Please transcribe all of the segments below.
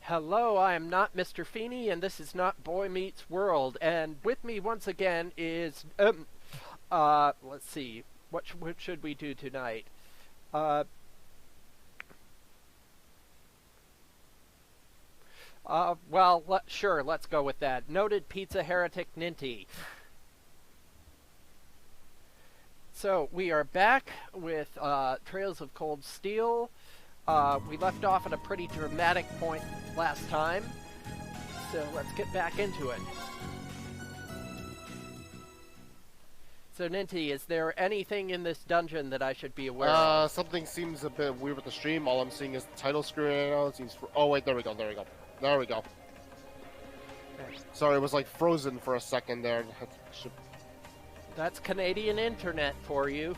Hello, I am not Mr. Feeney, and this is not Boy Meets World. And with me once again is, let's see, what should we do tonight? Uh, sure, let's go with that. Noted pizza heretic Ninty. So, we are back with, Trails of Cold Steel. We left off at a pretty dramatic point last time, so let's get back into it. So, Ninty, is there anything in this dungeon that I should be aware of? Something seems a bit weird with the stream. All I'm seeing is the title screen right now. It seems. Oh wait, there we go. There we go. Okay. Sorry, it was like frozen for a second there. That's Canadian internet for you.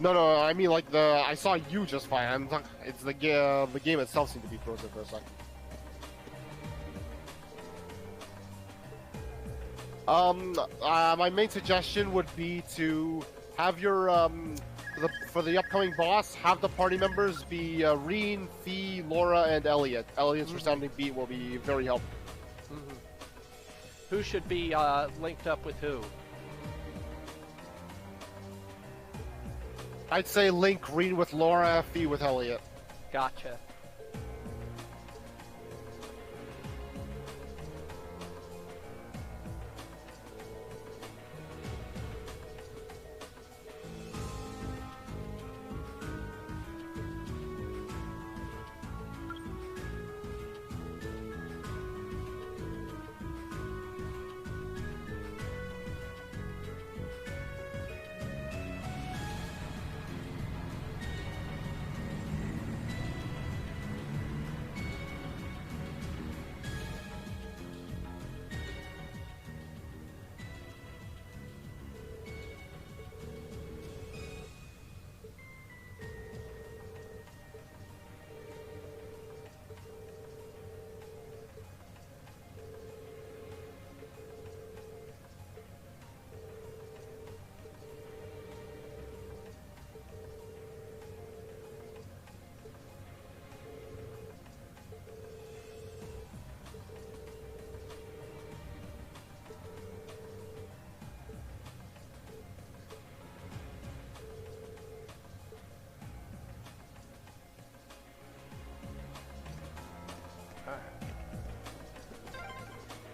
No, I mean like I saw you just fine. It's the game itself seemed to be frozen for a second. My main suggestion would be to have your for the upcoming boss, have the party members be Reen, Fee, Laura, and Elliot. Elliot's resounding beat will be very helpful. Who should be linked up with who? I'd say link Reen with Laura, Fee with Elliot. Gotcha.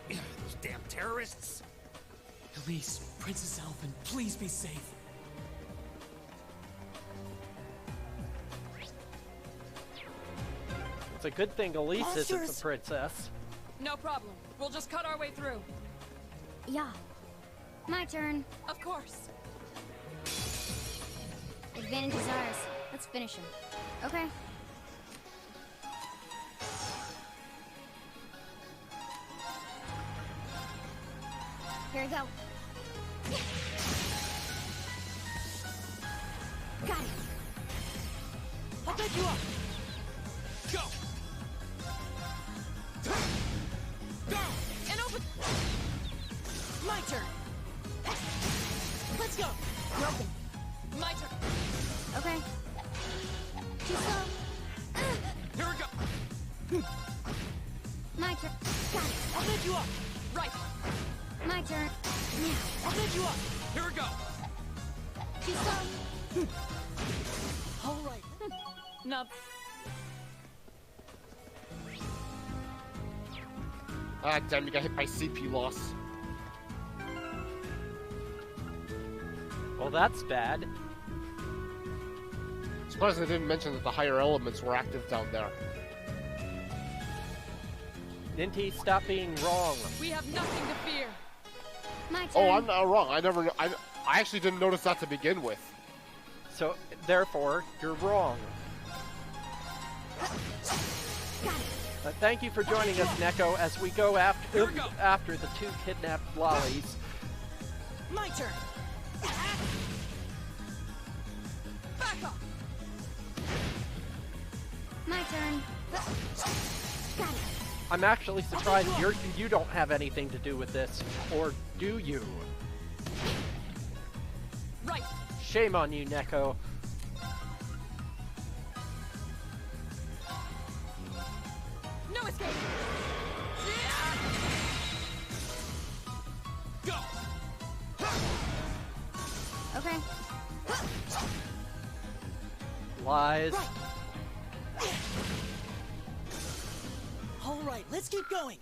Those damn terrorists! Elise, Princess Alvin, please be safe. It's a good thing Elise isn't the princess. No problem. We'll just cut our way through. Yeah. My turn. Of course. Advantage is ours. Let's finish him. Okay. Here we go. Got it. I'll take you up. Go! Go! And open. My turn. Let's go. Broken. My turn. Okay. Too slow. Here we go! My turn. Got it. I'll take you up. Right. My turn. Now. I'll take you up. Here we go! Too slow. All right. Now, Ah, damn, you got hit by CP loss. Well, that's bad. Surprised they didn't mention that the higher elements were active down there. Ninty, stop being wrong. we have nothing to fear. My turn. Oh, I'm not wrong. I actually didn't notice that to begin with. So, therefore, you're wrong. Got it. Thank you for joining us, Neko, as we go after Here we go. after the two kidnapped lollies. My turn. Back off. My turn. Got it. I'm actually surprised you don't have anything to do with this, or do you? Right. Shame on you, Neko. escape! Go! Okay. Lies. All right, let's keep going.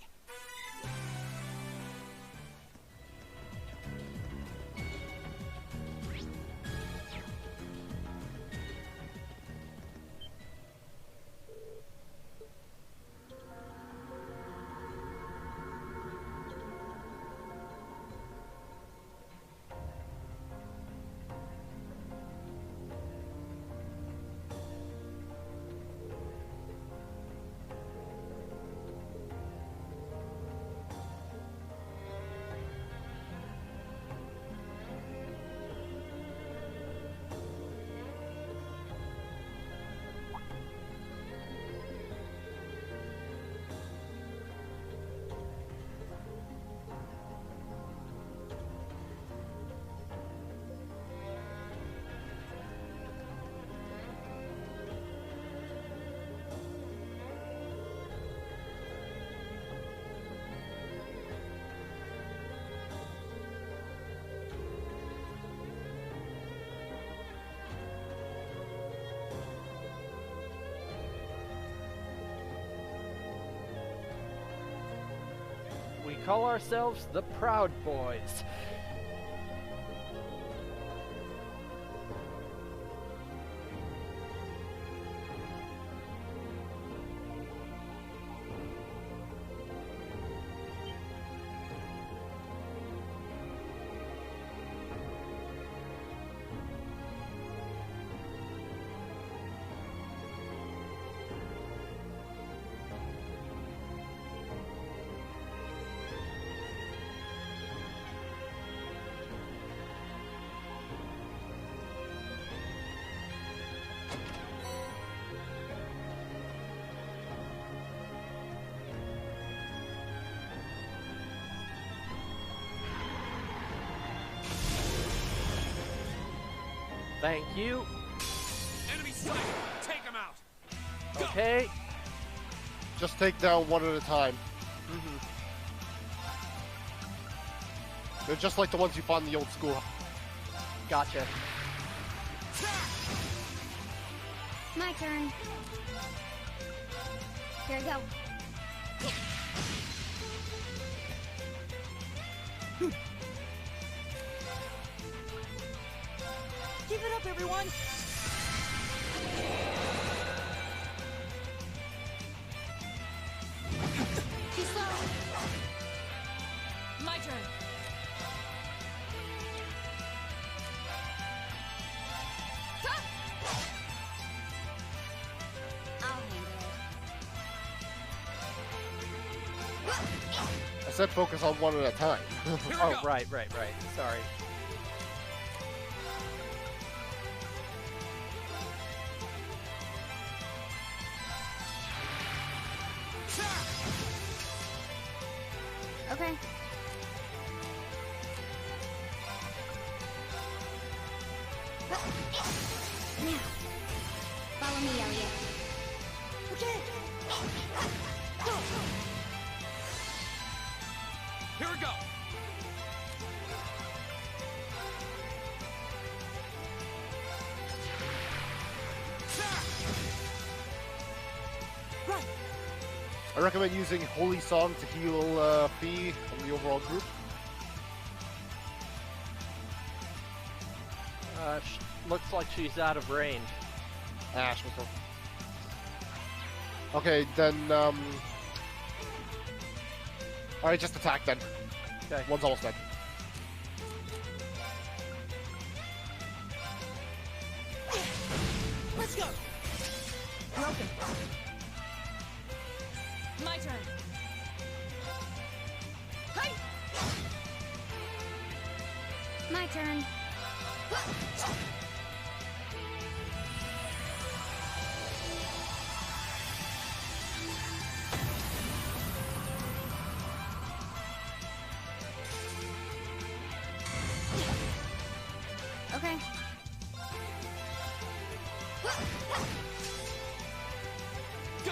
We call ourselves the Proud Boys. Thank you. Enemy sighted. Take him out. Okay. Just take down one at a time. They're just like the ones you fought in the old school. Gotcha. My turn. Here we go. Keep it up, everyone. Too slow. My turn. Ha! I'll handle it. I said focus on one at a time. Here we Oh, go. right. Sorry. Okay. Now, follow me, Elliot. Okay. Go. Here we go. Right. I recommend using Holy Song to heal Fee and the overall group. Looks like she's out of range. Ash was okay, then, alright, just attack then. Okay. One's almost dead. Let's go. Broken. My turn. Hi! My turn. Okay. Go.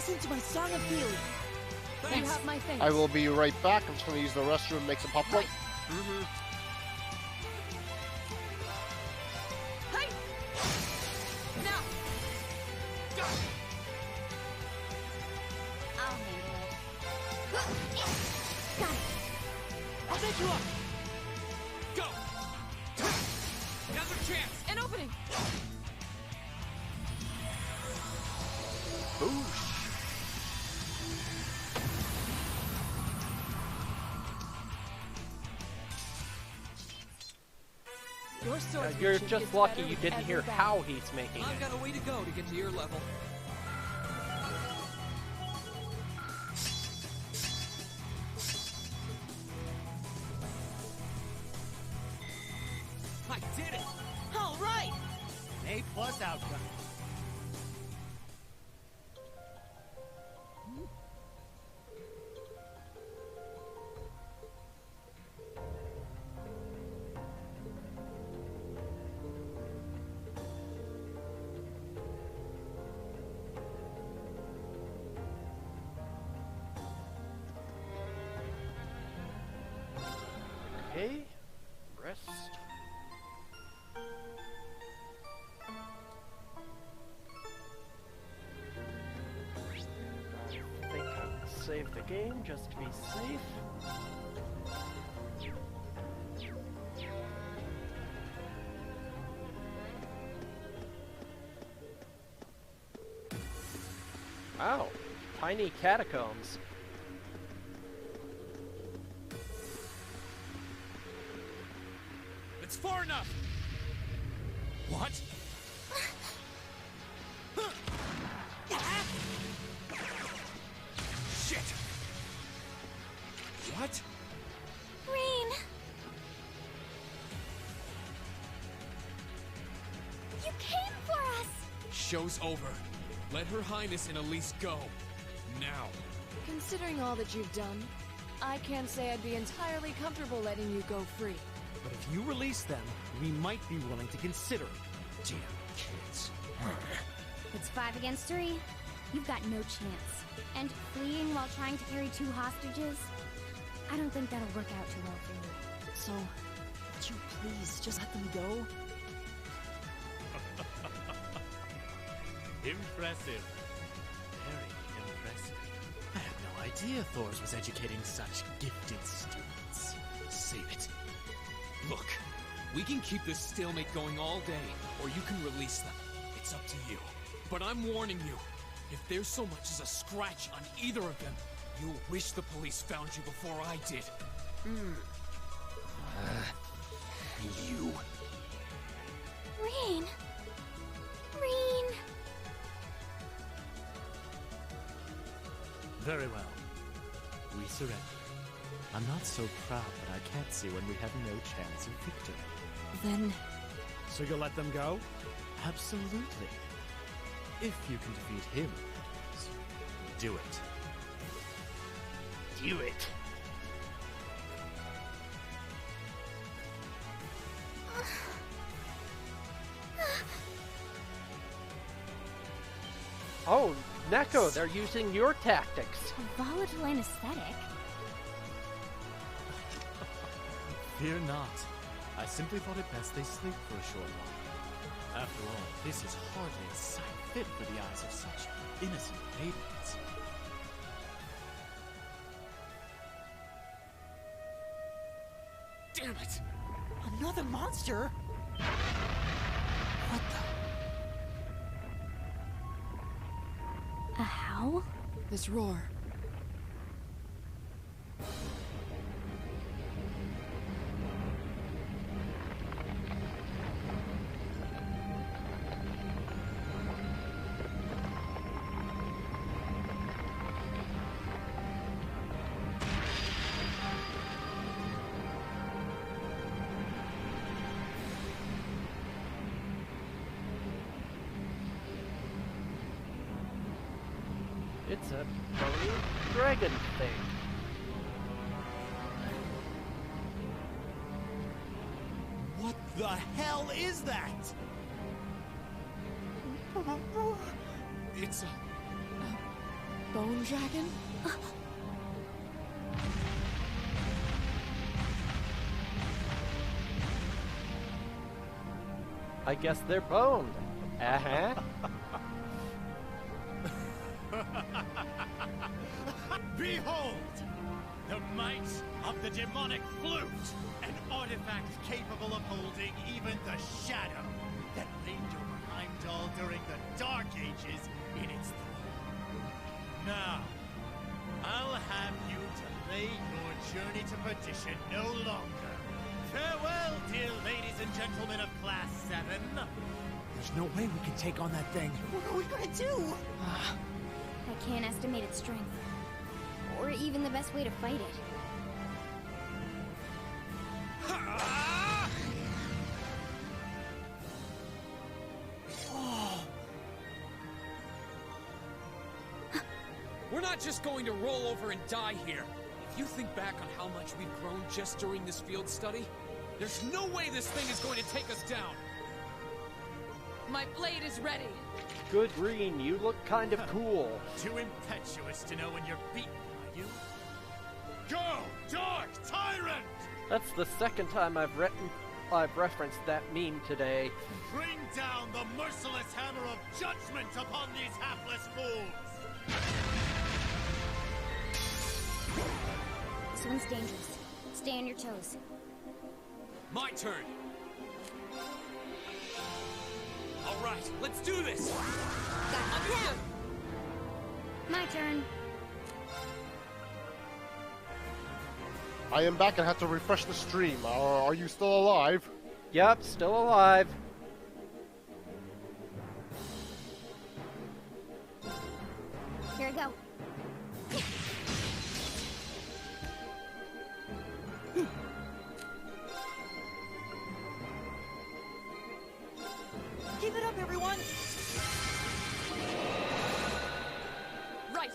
Listen to my song of healing. You have my thanks. I will be right back. I'm just going to use the restroom and make some popcorn. Hey! Now! Go! I'll handle it. Got it. I'll take you up. Go. Another chance. An opening! Boosh. Your Now, swordsmanship you're gets just lucky better you with didn't every hear battle. how he's making I've it. got a way to go to get to your level. I did it! All right! An A+ outcome. Okay. Rest. I think I will save the game just to be safe. Wow, tiny catacombs. It's far enough! What? Shit! What? Rain! You came for us! Show's over. Let Her Highness and Elise go. Now. Considering all that you've done, I can't say I'd be entirely comfortable letting you go free. But if you release them, we might be willing to consider it. Damn kids. It's 5 against 3. You've got no chance. And fleeing while trying to carry 2 hostages? I don't think that'll work out too well for you. So, would you please just let them go? Impressive. Very impressive. I had no idea Thors was educating such gifted students. Save it. Look, we can keep this stalemate going all day, or you can release them. It's up to you. But I'm warning you, if there's so much as a scratch on either of them, you'll wish the police found you before I did. You. Rain! Rain! Very well. We surrender. I'm not so proud that I can't see when we have no chance of victory. Then, So you'll let them go? Absolutely. If you can defeat him, do it. Do it. Oh, Neko, they're using your tactics. A volatile anesthetic? Fear not. I simply thought it best they sleep for a short while. After all, this is hardly a sight fit for the eyes of such innocent maidens. Damn it! another monster? What the? A howl? This roar. It's a bony dragon thing. What the hell is that? It's Bone dragon? I guess they're boned. Uh-huh. Behold! The might of the demonic flute! An artifact capable of holding even the shadow that reigned over Heimdall during the Dark Ages in its throne. Now, I'll have you delay your journey to perdition no longer. Farewell, dear ladies and gentlemen of Class 7. There's no way we can take on that thing. What are we gonna do? I can't estimate its strength. Or even the best way to fight it. We're not just going to roll over and die here. If you think back on how much we've grown just during this field study, there's no way this thing is going to take us down. My blade is ready. Good Green, you look kind of cool. Too impetuous to know when you're beaten, are you? Go, Dark Tyrant! That's the second time I've referenced that meme today. Bring down the merciless hammer of judgment upon these hapless fools! This one's dangerous. Stay on your toes. My turn. All right, let's do this. Understood. My turn. I am back and had to refresh the stream. Are you still alive? Yep, still alive. Here I go. Keep it up, everyone! Right!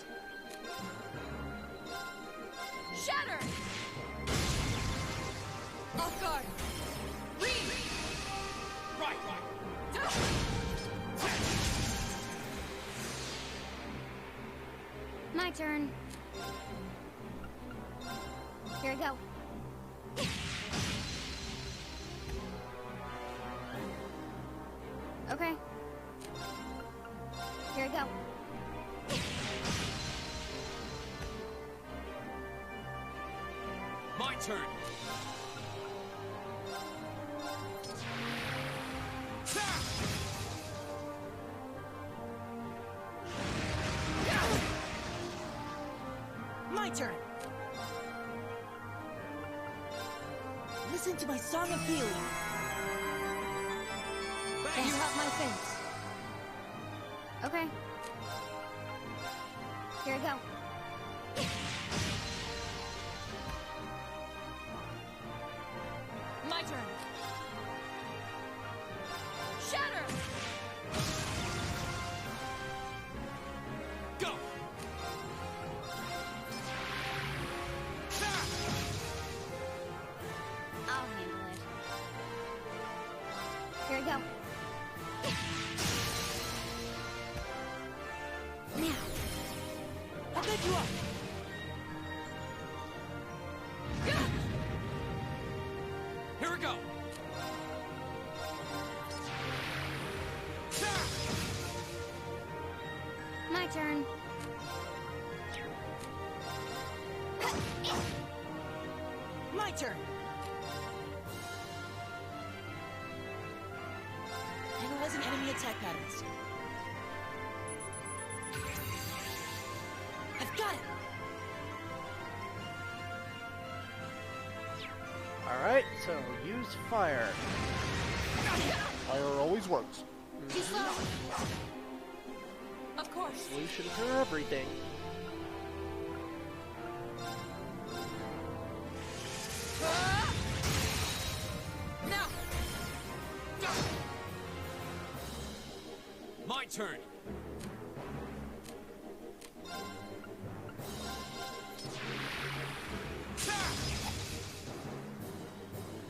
Shatter! Off guard! Read! Right. My turn. Here I go. Okay. Here I go. My turn. My turn! Listen to my song of healing. Can you help my fence? Okay. Here I go. My turn! Shatter! Go. I'll handle it. Here I go. Now. I'll get you up! Here we go. My turn. My turn! Analyzing enemy attack patterns. I've got it! Alright, so use fire. Fire always works. Too slow! Of course! Solution for everything. Now! My turn.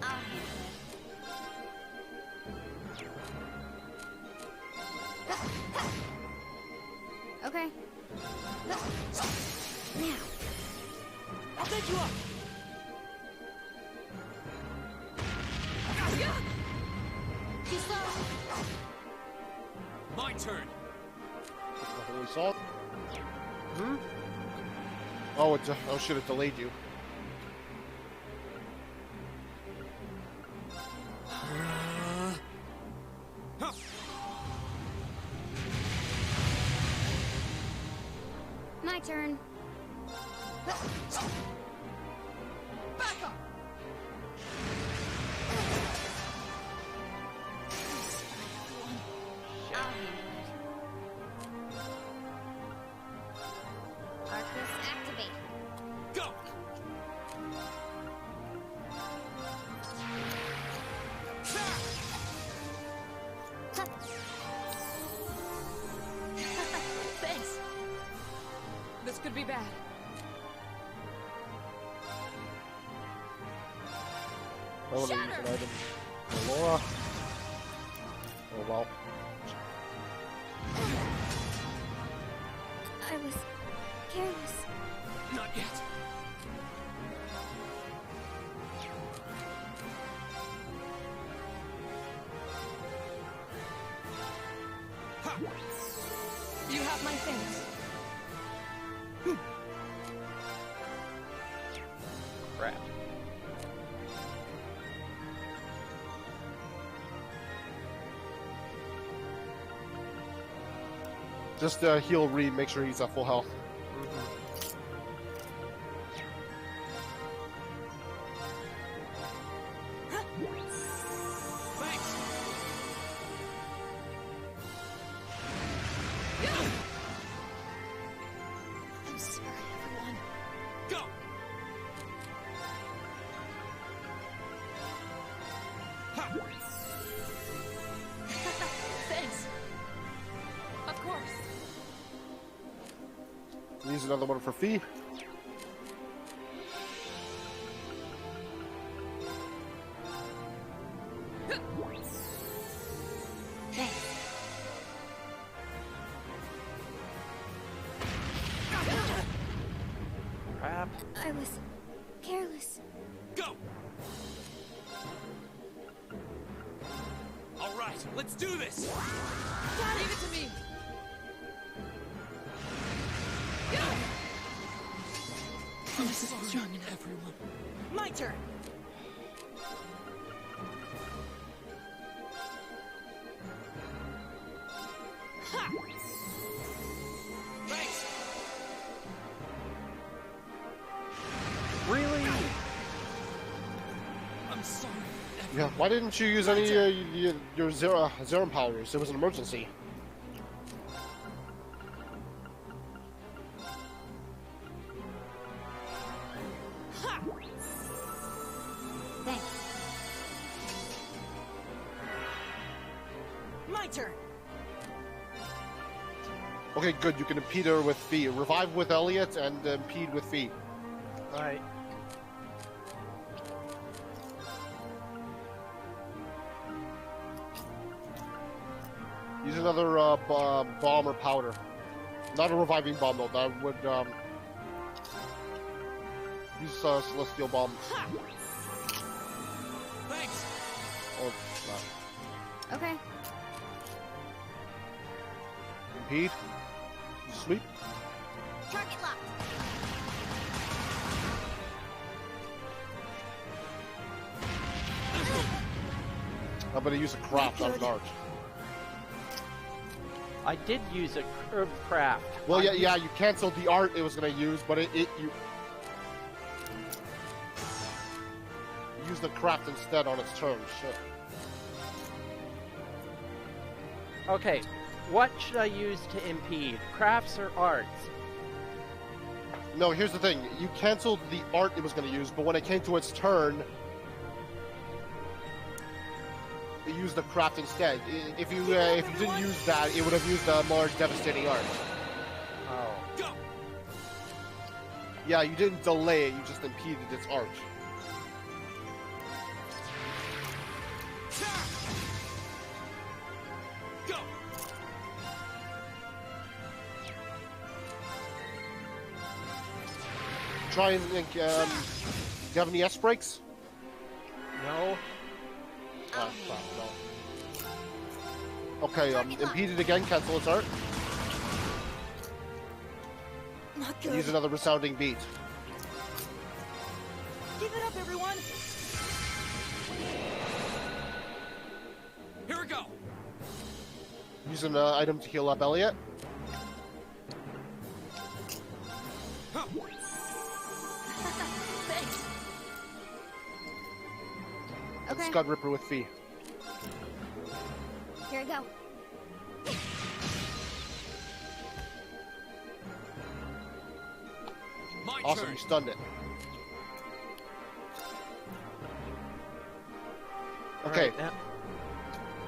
I'll handle it. Okay. Now. I'll get you up. Too slow. My turn. Holy salt. Hmm? Oh, oh shit, it delayed you. My turn. Back up. I'll handle it. Arcus activate. Go. Thanks. This could be bad. I want to use an item for Laura. Oh well. I was careless. Not yet. Ha! You have my things. Crap. Just heal Reed, make sure he's at full health. Thanks. I'm sorry, everyone. Go. Ha! Thanks. Of course. Use another one for Fee. Crap. I was careless. Go. All right, let's do this. Leave it to me. I'm strong enough. Everyone. My turn. Ha! Thanks. Really? I'm sorry. Yeah, why didn't you use any your Zerum powers? It was an emergency. Ha! Thanks. My turn. Okay, good. You can impede her with Fee. Revive with Elliot and impede with Fee. Alright. Use another bomb or powder. Not a reviving bomb though. That would use celestial bomb. Ha! Thanks. Or Okay. impede. Sweep. Target locked. I'm gonna use a craft on an arch. I did use a curb craft. Well, yeah, you canceled the art it was gonna use, but you use the craft instead on its turn. Shit. Okay, what should I use to impede? Crafts or arts? No, here's the thing. You canceled the art it was gonna use, but when it came to its turn, it used the craft instead. If you didn't use that, it would have used the more devastating art. Oh. Go. Yeah, you didn't delay it, you just impeded its arch. Go. try and do you have any S breaks? No. Oh, crap, no. Okay, impeded again, cancel its art. Not good. Use another resounding beat. Give it up, everyone. Here we go. Use an item to heal up Elliot. Thanks. Okay, Scud Ripper with Fee. here we go. My Awesome, turn. you stunned it. Okay.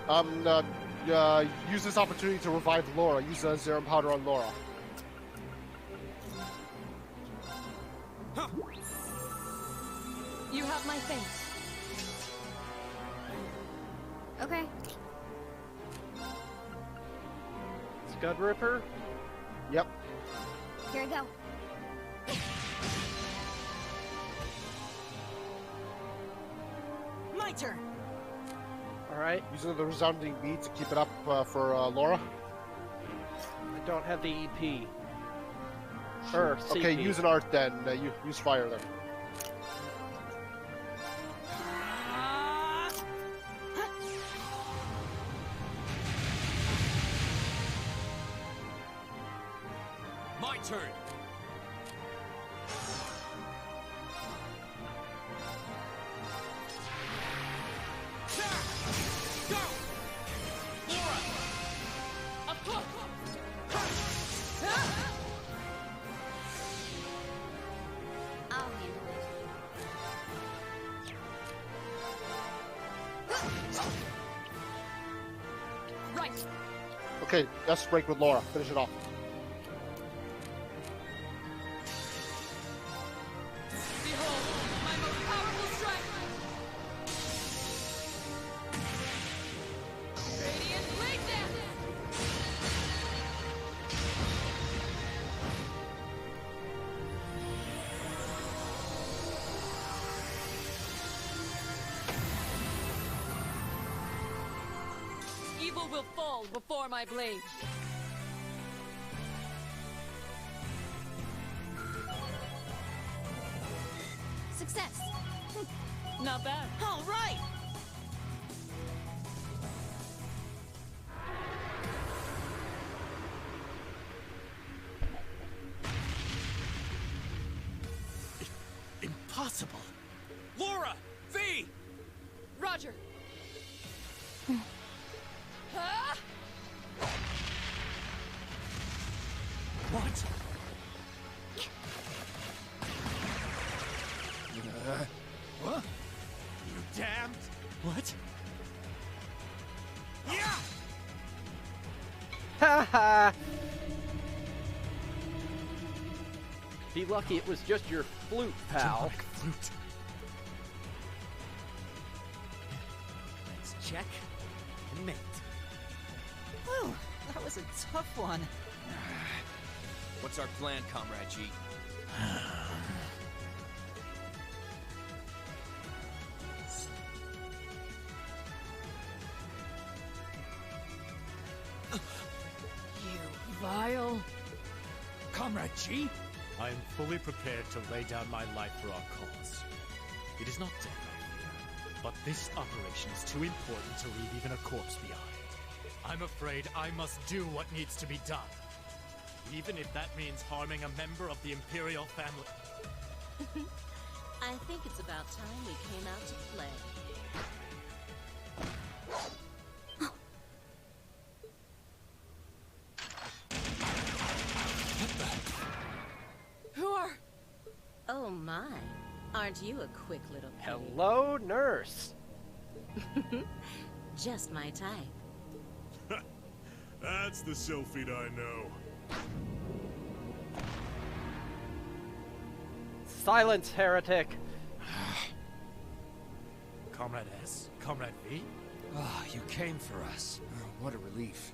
Alright, now- Use this opportunity to revive Laura. Use a Zerum Powder on Laura. You have my face. Okay, Scud Ripper. Yep. here we go. My turn. Alright. Use another resounding beat to keep it up for Laura. I don't have the EP. Or Okay, CP. use an art then. Use fire then. My turn. Go! Laura! Up close! I'll handle it. Right. Okay, let's break with Laura. Finish it off. Behold, my most powerful strike. Radiant blade dance. Evil will fall before my blade. Success. Not bad. All right. Impossible. Laura! V! Roger. Ah! What? What? You damned! What? Yeah! Haha! Be lucky it was just your flute, pal. Demonic flute. Let's check and mate. Whew, that was a tough one. What's our plan, Comrade G? You vile. Comrade G? I am fully prepared to lay down my life for our cause. It is not death I fear, but this operation is too important to leave even a corpse behind. I'm afraid I must do what needs to be done, even if that means harming a member of the Imperial family. I think it's about time we came out to play. Who are? Oh my, aren't you a quick little pig? Hello, nurse. Just my type. That's the Sylphid I know. Silence, heretic. Comrade S, Comrade V? Ah, you came for us. Oh, what a relief.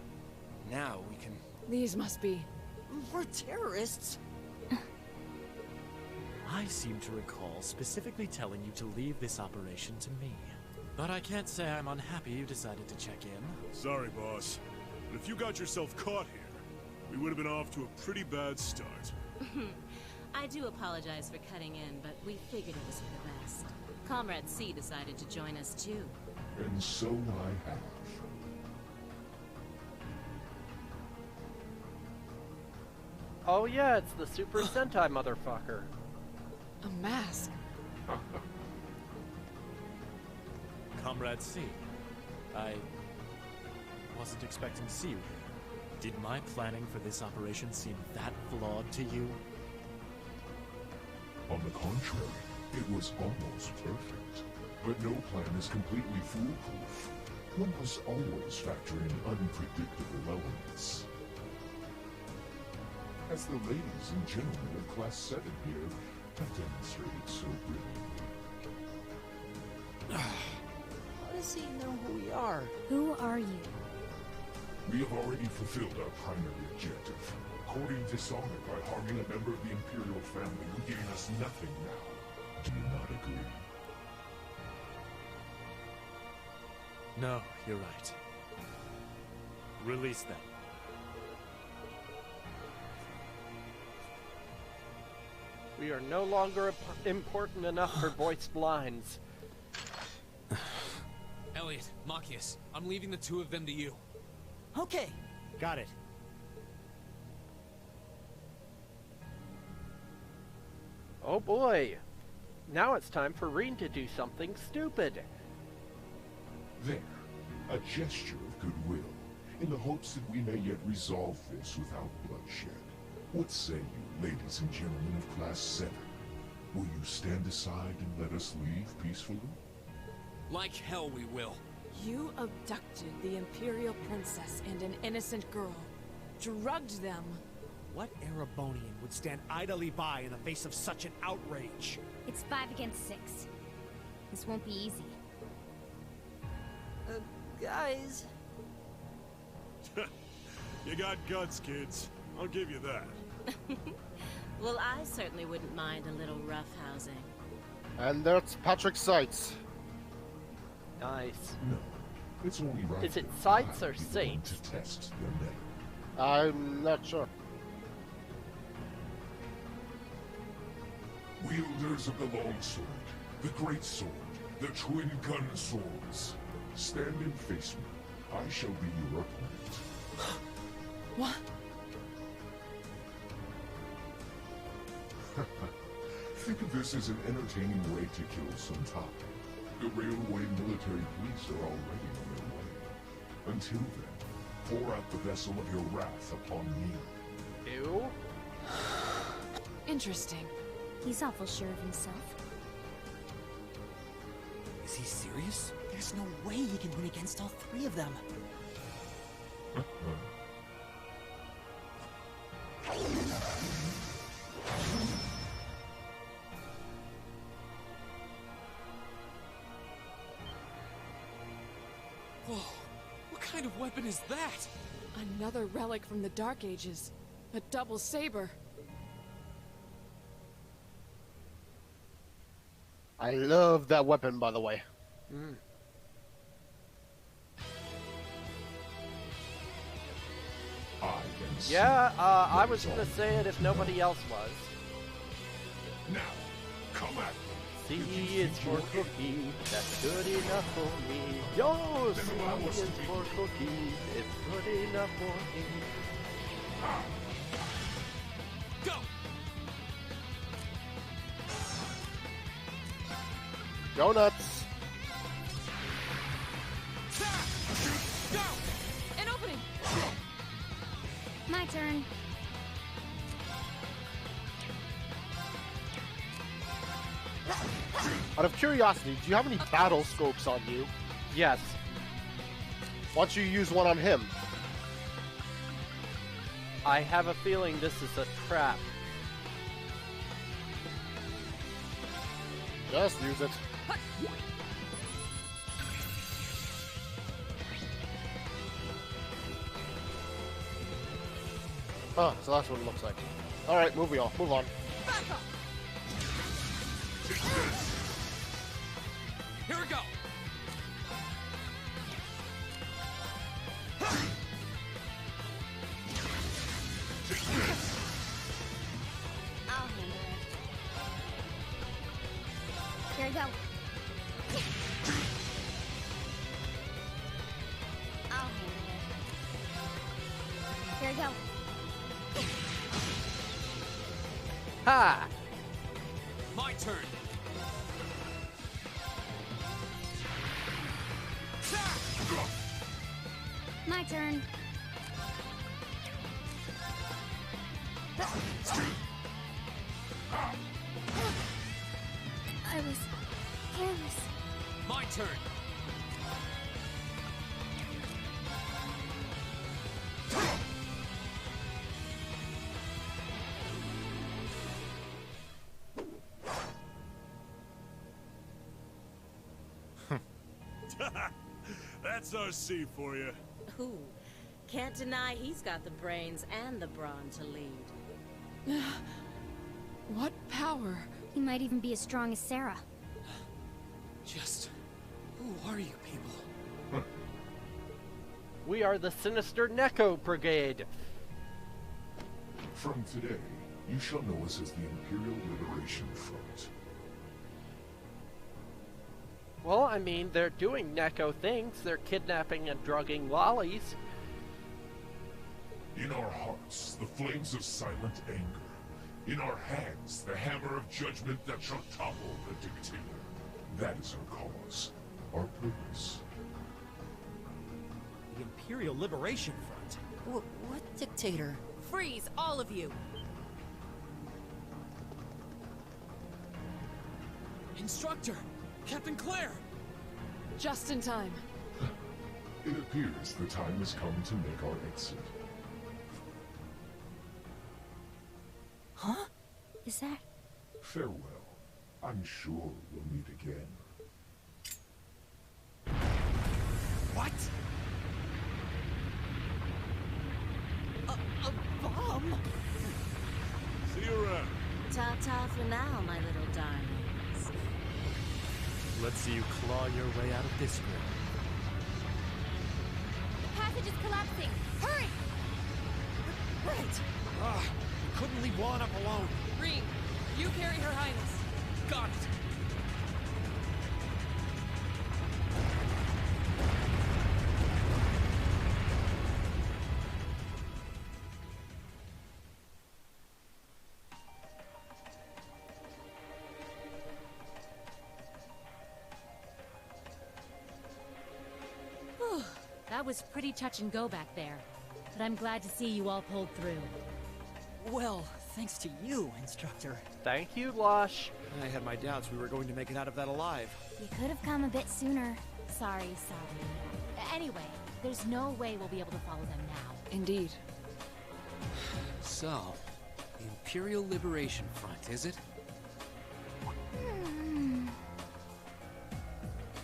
Now we can... These must be. We're terrorists. I seem to recall specifically telling you to leave this operation to me. But I can't say I'm unhappy you decided to check in. Sorry, boss. But if you got yourself caught here, we would have been off to a pretty bad start. I do apologize for cutting in, but we figured it was for the best. Comrade C decided to join us too. And so I have. Oh yeah, it's the Super Sentai motherfucker. A mask? Comrade C, I wasn't expecting to see you here. Did my planning for this operation seem that flawed to you? On the contrary, it was almost perfect. But no plan is completely foolproof. One must always factor in unpredictable elements. As the ladies and gentlemen of Class 7 here have demonstrated so brilliantly. How does he know who we are? Who are you? We have already fulfilled our primary objective. Courting dishonor by harming a member of the Imperial family would gain us nothing now. Do you not agree? No, you're right. Release them. We are no longer important enough for voiced lines. Elliot, Machias, I'm leaving the two of them to you. Okay. Got it. Oh boy. Now it's time for Reen to do something stupid. There, a gesture of goodwill, in the hopes that we may yet resolve this without bloodshed. What say you, ladies and gentlemen of Class 7? Will you stand aside and let us leave peacefully? Like hell we will. You abducted the Imperial Princess and an innocent girl. Drugged them. What Erebonian would stand idly by in the face of such an outrage? It's 5 against 6. This won't be easy. Guys... You got guts, kids. I'll give you that. Well, I certainly wouldn't mind a little roughhousing. And there's Patrick Seitz. Nice. No, it's only right. Is it Sights or Saints? To test their metal. I'm not sure. Wielders of the longsword, the great sword, the twin gun swords, stand and face me. I shall be your opponent. What? Think of this as an entertaining way to kill some time. The railway military police are already on their way. Until then, pour out the vessel of your wrath upon me. Ew. Interesting. He's awful sure of himself. Is he serious? There's no way he can win against all 3 of them. Whoa, what kind of weapon is that? Another relic from the Dark Ages. A double saber. I love that weapon, by the way. Mm. Yeah, I was gonna say it if nobody else was. Now, come at me. C is for cookie, that's good enough for me. Yo, C is for cookie, it's good enough for me. Go! Go nuts! Go! An opening! My turn. Out of curiosity, do you have any battle scopes on you? Yes. Why don't you use one on him? I have a feeling this is a trap. Just use it. Oh, so that's what it looks like. Alright, move on. Back up! Here we go! I'll handle it. Here we go. I'll handle it. Here we go. Ha! My turn! My turn. I was careless. My turn! That's RC for you. Ooh, can't deny he's got the brains and the brawn to lead. What power? He might even be as strong as Sarah. Just... who are you people? We are the Sinister Neko Brigade. From today, you shall know us as the Imperial Liberation Front. Well, I mean, they're doing Neko things. They're kidnapping and drugging lollies. In our hearts, the flames of silent anger. In our hands, the hammer of judgment that shall topple the dictator. That is our cause, our purpose. The Imperial Liberation Front? What dictator? Freeze, all of you! Instructor! Captain Claire! Just in time. It appears the time has come to make our exit. Huh? Is that... Farewell. I'm sure we'll meet again. What? A bomb? See you around. Ta-ta for now, my little darlings. Let's see you claw your way out of this grave. The passage is collapsing! Hurry! Right! Couldn't leave Juan up alone. Reem, you carry Her Highness. Got it! That was pretty touch and go back there. But I'm glad to see you all pulled through. Well, thanks to you, Instructor. Thank you, Lush. I had my doubts we were going to make it out of that alive. You could have come a bit sooner. Sorry. Anyway, there's no way we'll be able to follow them now. Indeed. So, the Imperial Liberation Front, is it?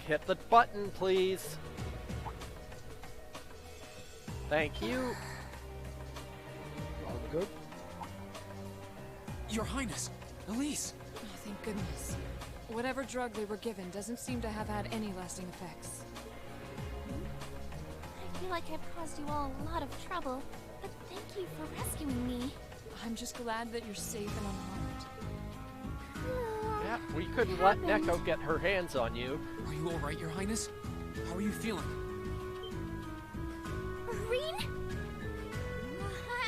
Hit the button, please. Thank you. All good. Your Highness, Elise. Oh, thank goodness. Whatever drug they were given doesn't seem to have had any lasting effects. I feel like I've caused you all a lot of trouble, but thank you for rescuing me. I'm just glad that you're safe and unharmed. Yeah, we couldn't let Neko get her hands on you. Are you all right, Your Highness? How are you feeling? Reen?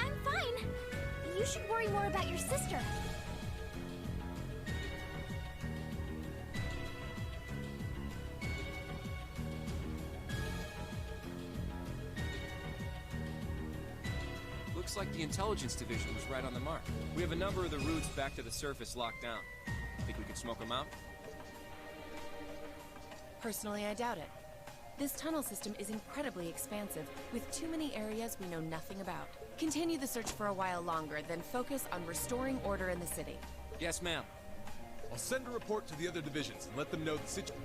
I'm fine. You should worry more about your sister. Looks like the intelligence division was right on the mark. We have a number of the routes back to the surface locked down. Think we could smoke them out? Personally, I doubt it. This tunnel system is incredibly expansive, with too many areas we know nothing about. Continue the search for a while longer, then focus on restoring order in the city. Yes, ma'am. I'll send a report to the other divisions and let them know the situation.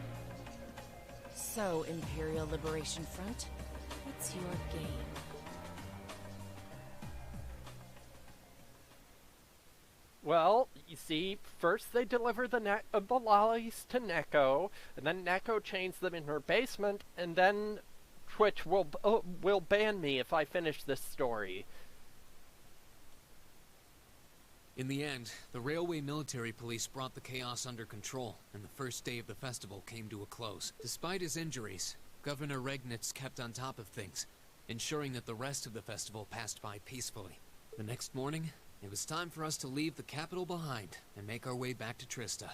So, Imperial Liberation Front, what's your game? Well, you see, first they deliver the lollies to Neko, and then Neko chains them in her basement, and then Twitch will ban me if I finish this story. In the end, the railway military police brought the chaos under control, and the first day of the festival came to a close. Despite his injuries, Governor Regnitz kept on top of things, ensuring that the rest of the festival passed by peacefully. The next morning, it was time for us to leave the capital behind and make our way back to Trista.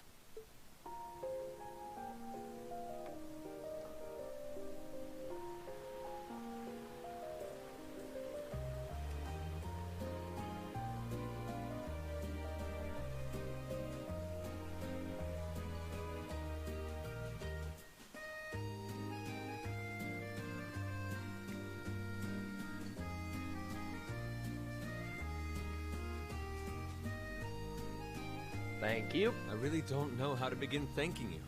Thank you. I really don't know how to begin thanking you.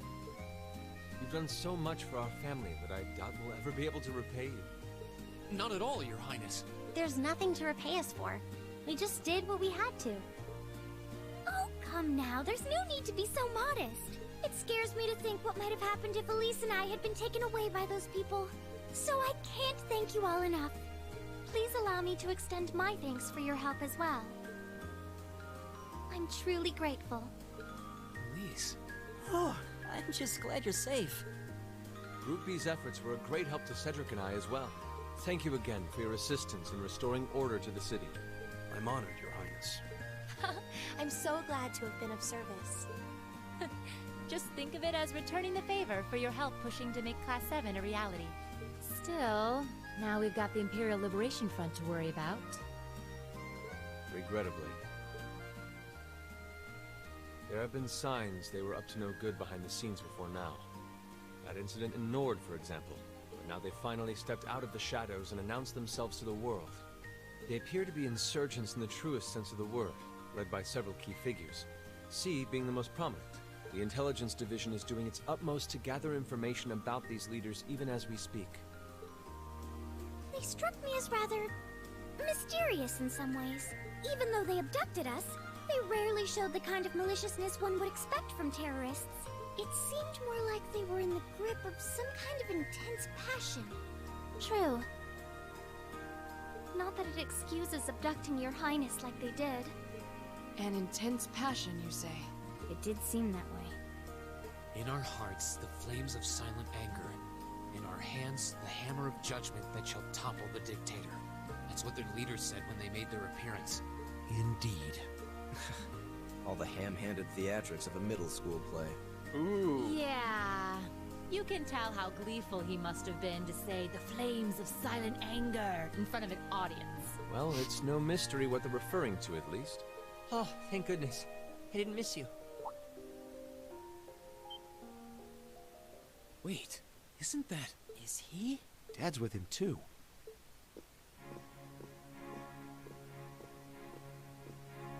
You've done so much for our family that I doubt we'll ever be able to repay you. Not at all, Your Highness. There's nothing to repay us for. We just did what we had to. Oh, come now. There's no need to be so modest. It scares me to think what might have happened if Elise and I had been taken away by those people. So I can't thank you all enough. Please allow me to extend my thanks for your help as well. I'm truly grateful. Elise. Oh, I'm just glad you're safe. Group B's efforts were a great help to Cedric and I as well. Thank you again for your assistance in restoring order to the city. I'm honored, Your Highness. I'm so glad to have been of service. Just think of it as returning the favor for your help pushing to make Class 7 a reality. Still, now we've got the Imperial Liberation Front to worry about. Regrettably. There have been signs they were up to no good behind the scenes before now. That incident in Nord, for example. But now they finally stepped out of the shadows and announced themselves to the world. They appear to be insurgents in the truest sense of the word, led by several key figures. C being the most prominent. The intelligence division is doing its utmost to gather information about these leaders even as we speak. They struck me as rather mysterious in some ways. Even though they abducted us, they rarely showed the kind of maliciousness one would expect from terrorists. It seemed more like they were in the grip of some kind of intense passion. True. Not that it excuses abducting your highness like they did. An intense passion, you say? It did seem that way. In our hearts, the flames of silent anger. In our hands, the hammer of judgment that shall topple the dictator. That's what their leaders said when they made their appearance. Indeed. All the ham-handed theatrics of a middle school play. Ooh. Yeah. You can tell how gleeful he must have been to say the flames of silent anger in front of an audience. Well, it's no mystery what they're referring to, at least. Oh, thank goodness. I didn't miss you. Wait, isn't that... Is he? Dad's with him, too.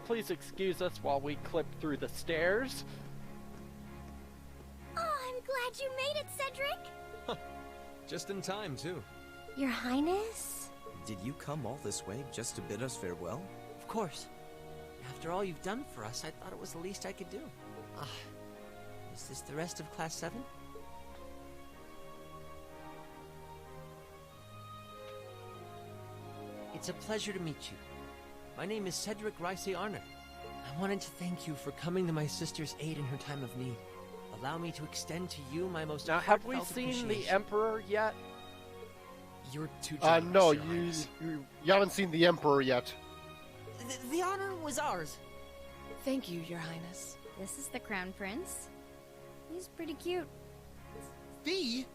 Please excuse us while we clip through the stairs. Oh, I'm glad you made it, Cedric! Just in time, too. Your Highness? Did you come all this way just to bid us farewell? Of course. After all you've done for us, I thought it was the least I could do. Is this the rest of Class 7? It's a pleasure to meet you. My name is Cedric Rice-Arner. I wanted to thank you for coming to my sister's aid in her time of need. Allow me to extend to you my most Now, have we heartfelt seen the appreciation. Emperor yet? You're too generous, No, Your you Highness. haven't seen the Emperor yet. The honor was ours. Thank you, Your Highness. This is the Crown Prince. He's pretty cute. Fee?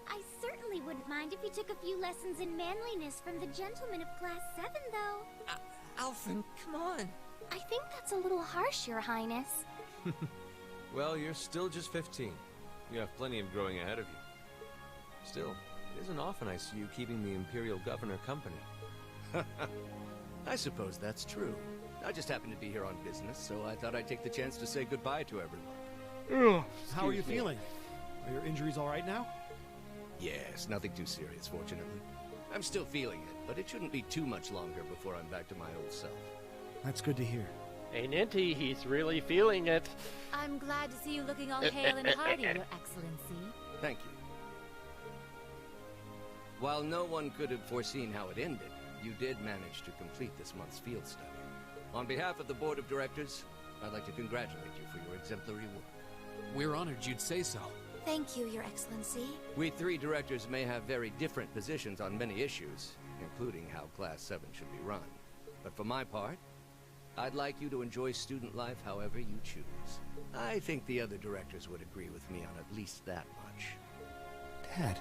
I certainly wouldn't mind if you took a few lessons in manliness from the gentlemen of Class 7, though. Alphen, come on. I think that's a little harsh, Your Highness. Well, you're still just 15. You have plenty of growing ahead of you. Still, it isn't often I see you keeping the Imperial Governor company. I suppose that's true. I just happened to be here on business, so I thought I'd take the chance to say goodbye to everyone. How are you feeling? Are your injuries all right now? Yes, nothing too serious, fortunately. I'm still feeling it, but it shouldn't be too much longer before I'm back to my old self. That's good to hear. Hey, Ninty, he's really feeling it. I'm glad to see you looking all hale and hearty, Your Excellency. Thank you. While no one could have foreseen how it ended, you did manage to complete this month's field study. On behalf of the Board of Directors, I'd like to congratulate you for your exemplary work. We're honored you'd say so. Thank you, Your Excellency. We three directors may have very different positions on many issues, including how Class 7 should be run. But for my part, I'd like you to enjoy student life however you choose. I think the other directors would agree with me on at least that much. Dad.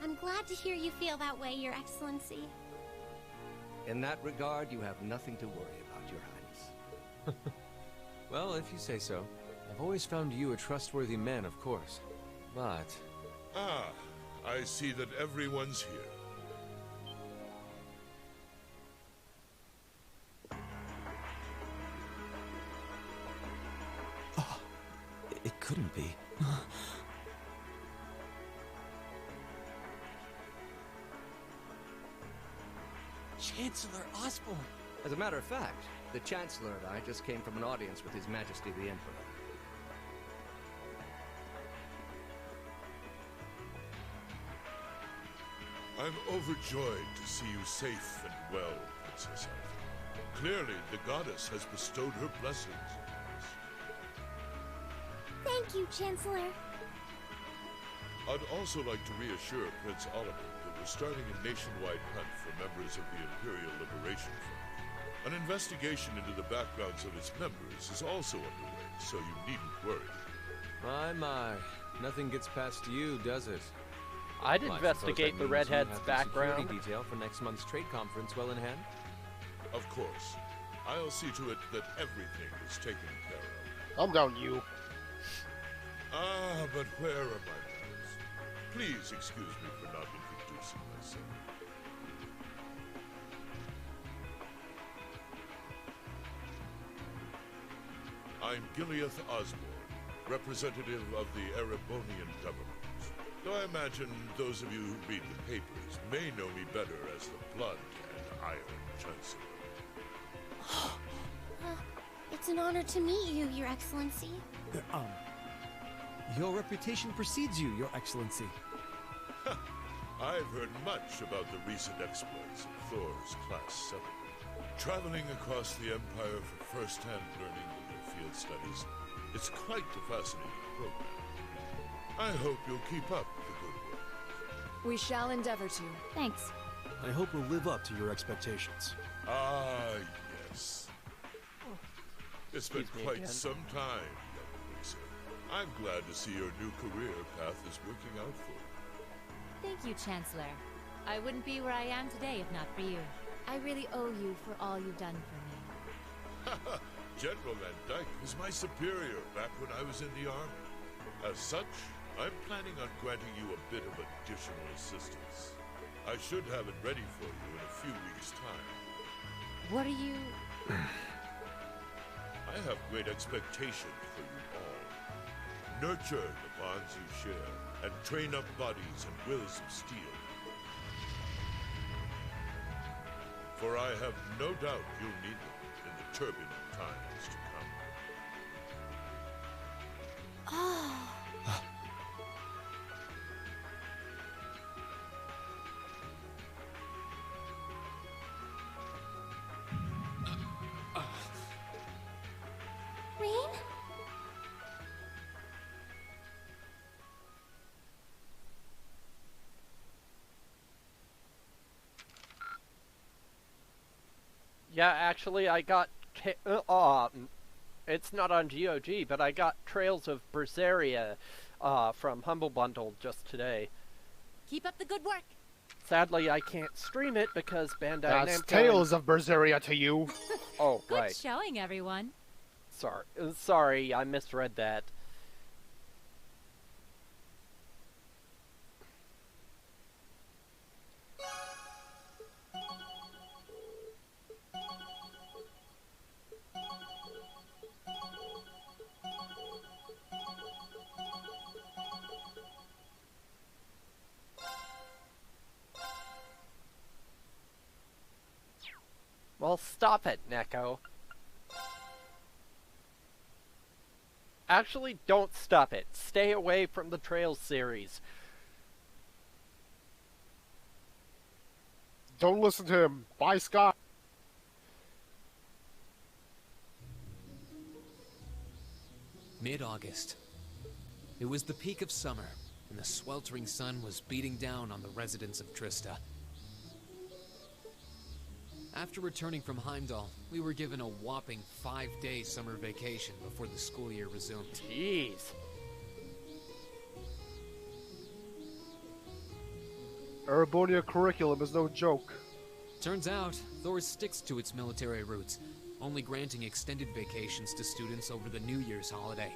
I'm glad to hear you feel that way, Your Excellency. In that regard, you have nothing to worry about, Your Highness. Well, if you say so. I've always found you a trustworthy man, of course. But... Ah, I see that everyone's here. It couldn't be. Chancellor Osborne! As a matter of fact, the Chancellor and I just came from an audience with His Majesty the Emperor. I'm overjoyed to see you safe and well, Princess Elf. Clearly, the goddess has bestowed her blessings on us. Thank you, Chancellor. I'd also like to reassure Prince Oliver that we're starting a nationwide hunt for members of the Imperial Liberation Front. An investigation into the backgrounds of its members is also underway, so you needn't worry. My. Nothing gets past you, does it? I'd Well, investigate the I suppose that means redhead's you have background. The security detail for next month's trade conference well in hand? Of course. I'll see to it that everything is taken care of. Calm down, you. Ah, but where are my manners? Please excuse me for not introducing myself. I'm Gileath Osborne, representative of the Erebonian government. Though I imagine those of you who read the papers may know me better as the Blood and Iron Chancellor. It's an honor to meet you, Your Excellency. Your reputation precedes you, Your Excellency. I've heard much about the recent exploits of Thor's Class 7. Traveling across the Empire for first-hand learning of your field studies, it's quite a fascinating program. I hope you'll keep up the good work. We shall endeavor to. Thanks. I hope we'll live up to your expectations. Ah, yes. It's been Excuse me quite again. some time, young Elixir. I'm glad to see your new career path is working out for you. Thank you, Chancellor. I wouldn't be where I am today if not for you. I really owe you for all you've done for me. General Van Dyke was my superior back when I was in the Army. As such, I'm planning on granting you a bit of additional assistance. I should have it ready for you in a few weeks' time. What are you... I have great expectations for you all. Nurture the bonds you share, and train up bodies and wills of steel. For I have no doubt you'll need them in the turbulent times to come. Rain? Yeah, actually, I got... it's not on GOG, but I got Trails of Berseria from Humble Bundle just today. Keep up the good work! Sadly, I can't stream it because Bandai That's Namco... Tales of Berseria to you. Oh, Good right. showing, everyone. Sorry, I misread that. Well, stop it, Neko. Actually, don't stop it. Stay away from the Trails series. Don't listen to him. Bye, Scott. Mid-August. It was the peak of summer, and the sweltering sun was beating down on the residents of Trista. After returning from Heimdall, we were given a whopping 5-day summer vacation before the school year resumed. Jeez. Erebonia curriculum is no joke. Turns out, Thor sticks to its military roots, only granting extended vacations to students over the New Year's holiday.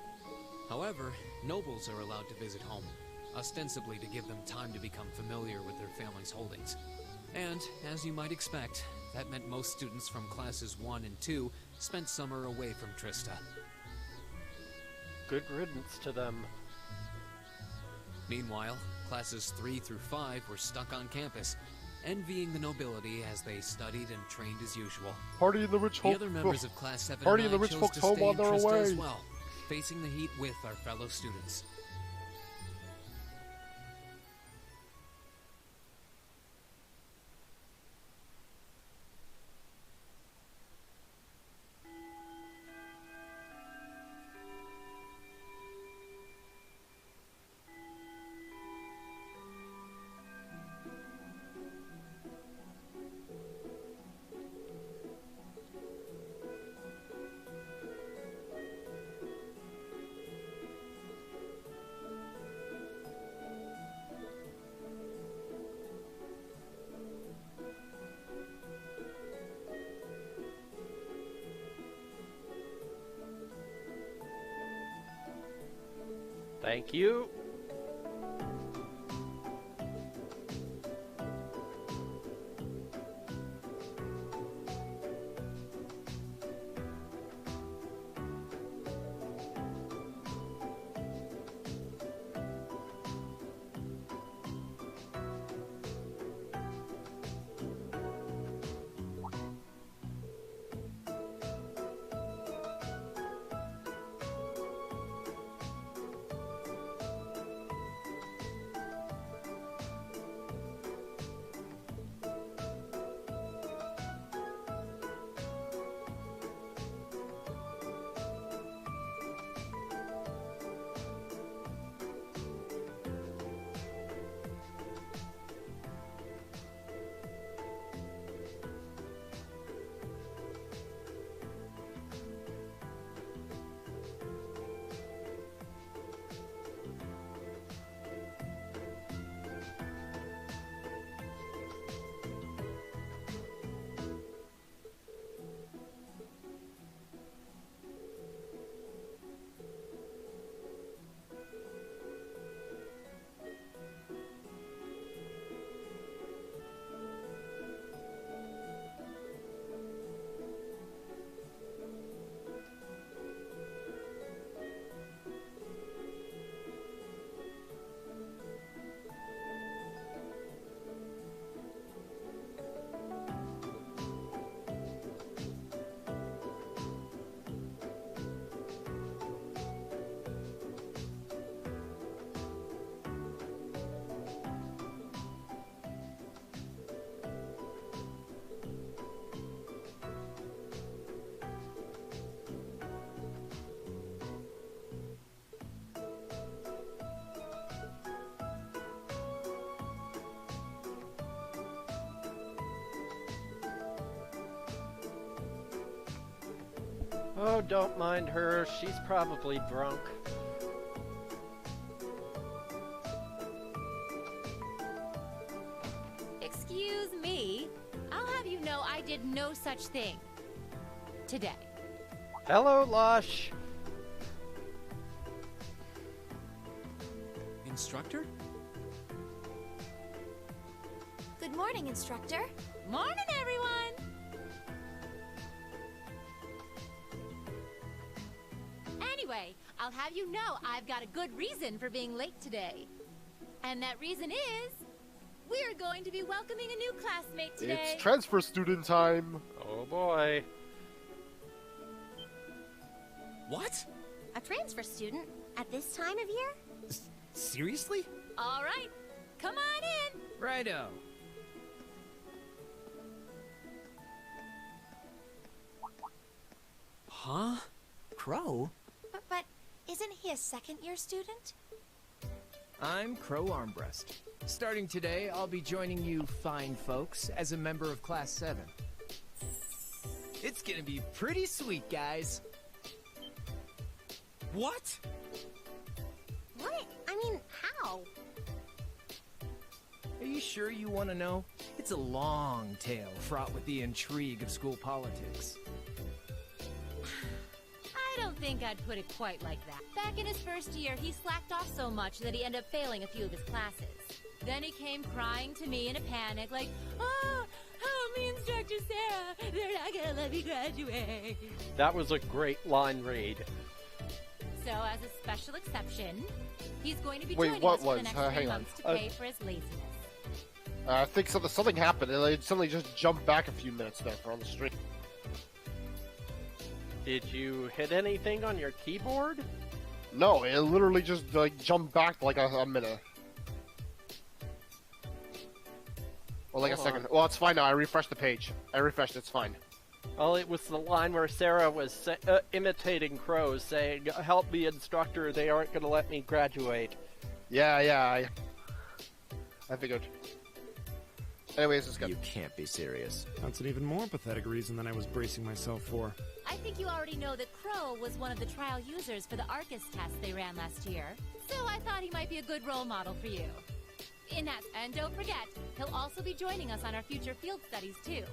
However, nobles are allowed to visit home, ostensibly to give them time to become familiar with their family's holdings. And, as you might expect, that meant most students from classes 1 and 2 spent summer away from Trista. Good riddance to them. Meanwhile, classes 3 through 5 were stuck on campus, envying the nobility as they studied and trained as usual. Party in the rich The other members of Class 7 Party in and the I rich chose folks to home stay on in their Trista way. as well, facing the heat with our fellow students. Thank you. Oh, don't mind her. She's probably drunk. Excuse me. I'll have you know I did no such thing. Today. Hello, Lush. Instructor? Good morning, Instructor. Morning, everyone! Anyway, I'll have you know I've got a good reason for being late today. And that reason is... We're going to be welcoming a new classmate today. It's transfer student time. Oh boy. What? A transfer student at this time of year? Seriously? All right, come on in. Righto. Huh? Crow? But isn't he a second-year student? I'm Crow Armbrust. Starting today, I'll be joining you fine folks as a member of Class 7. It's gonna be pretty sweet, guys. What? What? I mean, how? Are you sure you want to know? It's a long tale fraught with the intrigue of school politics. I don't think I'd put it quite like that. Back in his first year, he slacked off so much that he ended up failing a few of his classes. Then he came crying to me in a panic, like, "Oh, help me, Instructor Sarah! They're not gonna let me graduate." That was a great line read. So, as a special exception, he's going to be Wait, joining what us for the was? next Hang 3 on. months to pay for his laziness. I think something happened. It suddenly just jumped back a few minutes there on the stream. Did you hit anything on your keyboard? No, it literally just jumped back like a minute. Or like a second. Well, it's fine now. I refreshed the page. I refreshed. It's fine. Well, it was the line where Sarah was imitating crows, saying, "Help me, instructor, they aren't going to let me graduate." Yeah, I figured. Anyways, it's good. You can't be serious. That's an even more pathetic reason than I was bracing myself for. I think you already know that Crow was one of the trial users for the Arcus test they ran last year, so I thought he might be a good role model for you. And don't forget, he'll also be joining us on our future field studies, too.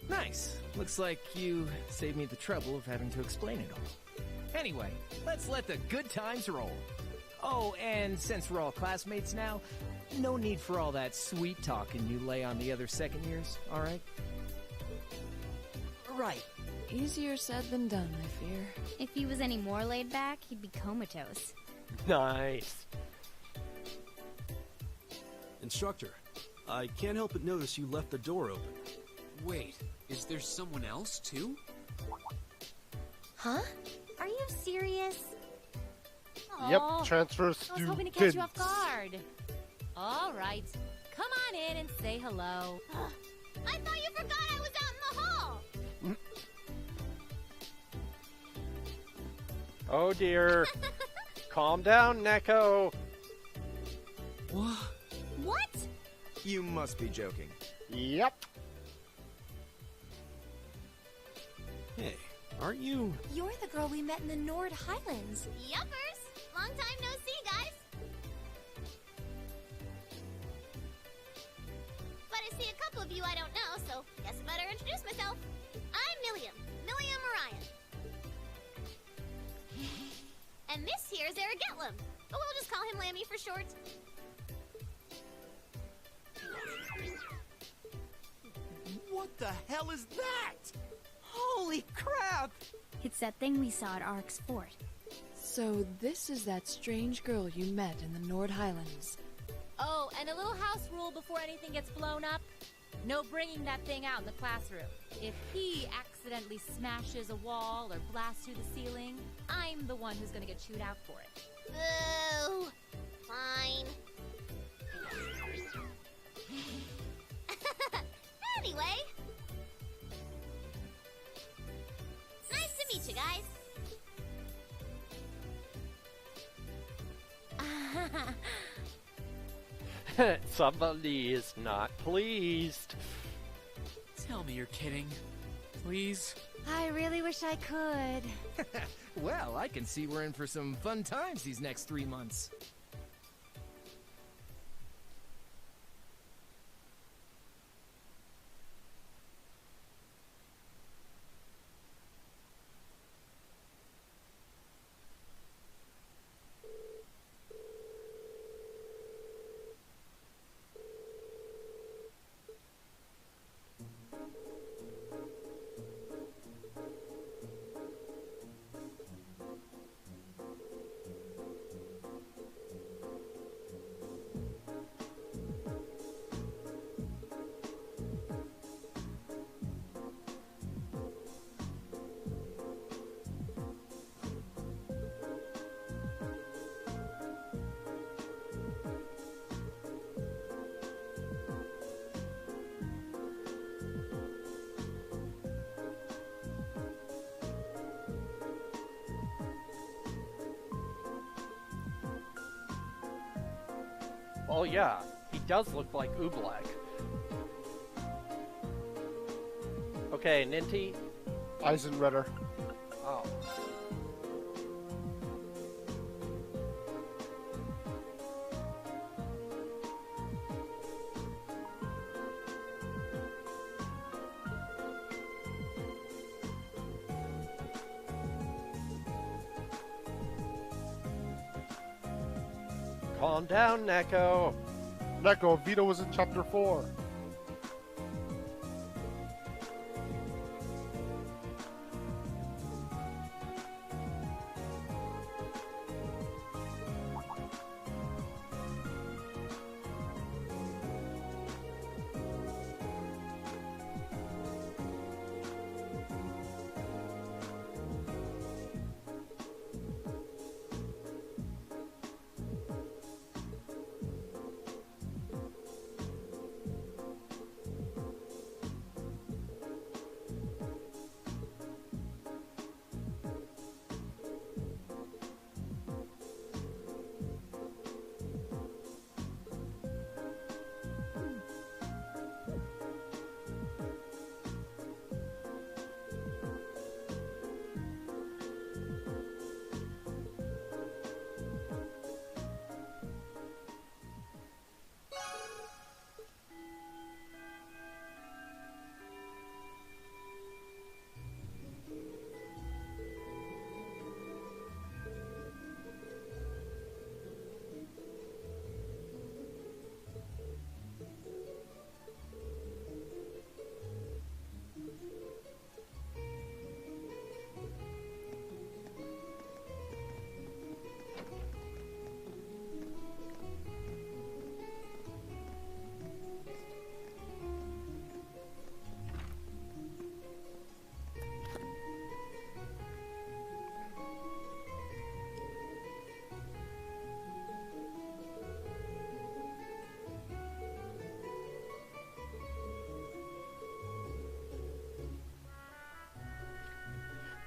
Nice. Looks like you saved me the trouble of having to explain it all. Anyway, let's let the good times roll. Oh, and since we're all classmates now, no need for all that sweet talking you lay on the other second years, all right? Right. Easier said than done, I fear. If he was any more laid back, he'd be comatose. Nice. Instructor, I can't help but notice you left the door open. Wait, is there someone else, too? Huh? Are you serious? Yep, Aw, transfer I was student. hoping to catch you off guard. All right, come on in and say hello. I thought you forgot I was out in the hall! Oh dear. Calm down, Neko. What? You must be joking. Yep. Hey, aren't you... You're the girl we met in the Nord Highlands. Yuppers! Long time no see, guys. But I see a couple of you I don't know, so guess I better introduce myself. I'm Milliam Orion. And this here is Eric Getlum, but we'll just call him Lammy for short. What the hell is that? Holy crap! It's that thing we saw at Ark's fort. So this is that strange girl you met in the Nord Highlands. Oh, and a little house rule before anything gets blown up. No bringing that thing out in the classroom. If he accidentally smashes a wall or blasts through the ceiling, I'm the one who's gonna get chewed out for it. Boo! Fine. Anyway. Nice to meet you guys. Somebody is not pleased. Tell me you're kidding. Please? I really wish I could. Well, I can see we're in for some fun times these next 3 months. Oh yeah, he does look like Oobleck. Okay, Ninty. Eisenritter. Oh. Calm down, Neko. Neko, Vito was in chapter 4.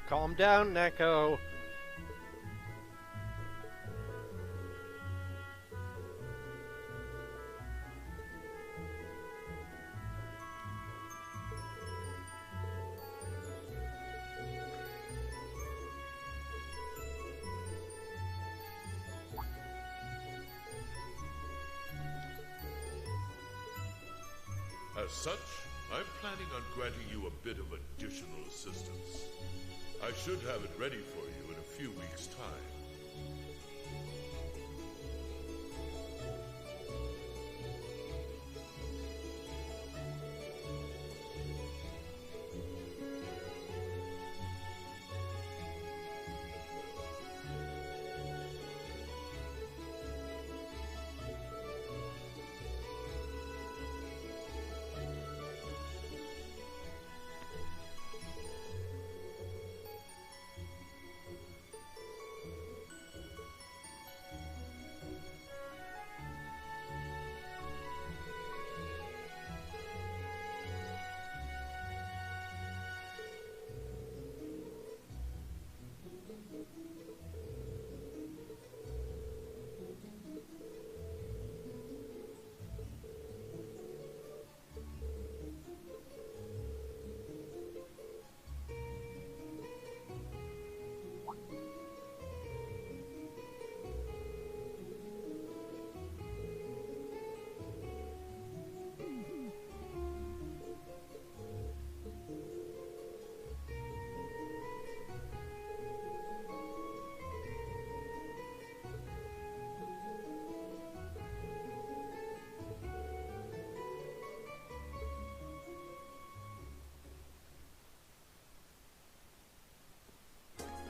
Calm down, Neko. As such, I'm planning on granting you a bit of additional assistance. I should have it ready for you in a few weeks' time.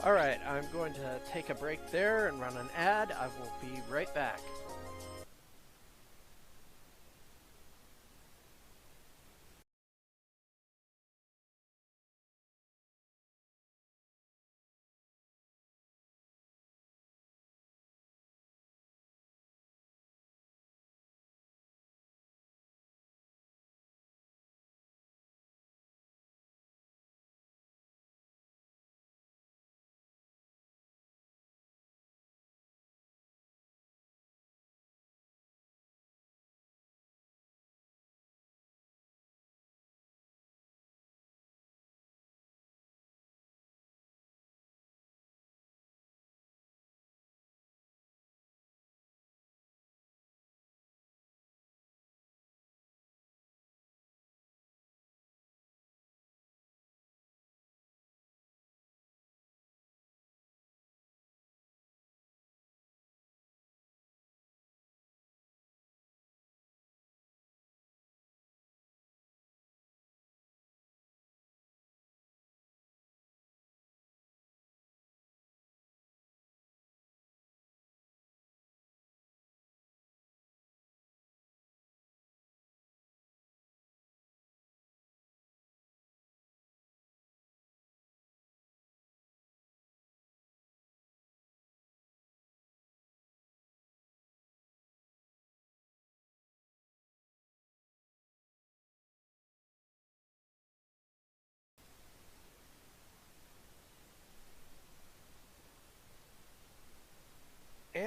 Alright, I'm going to take a break there and run an ad. I will be right back.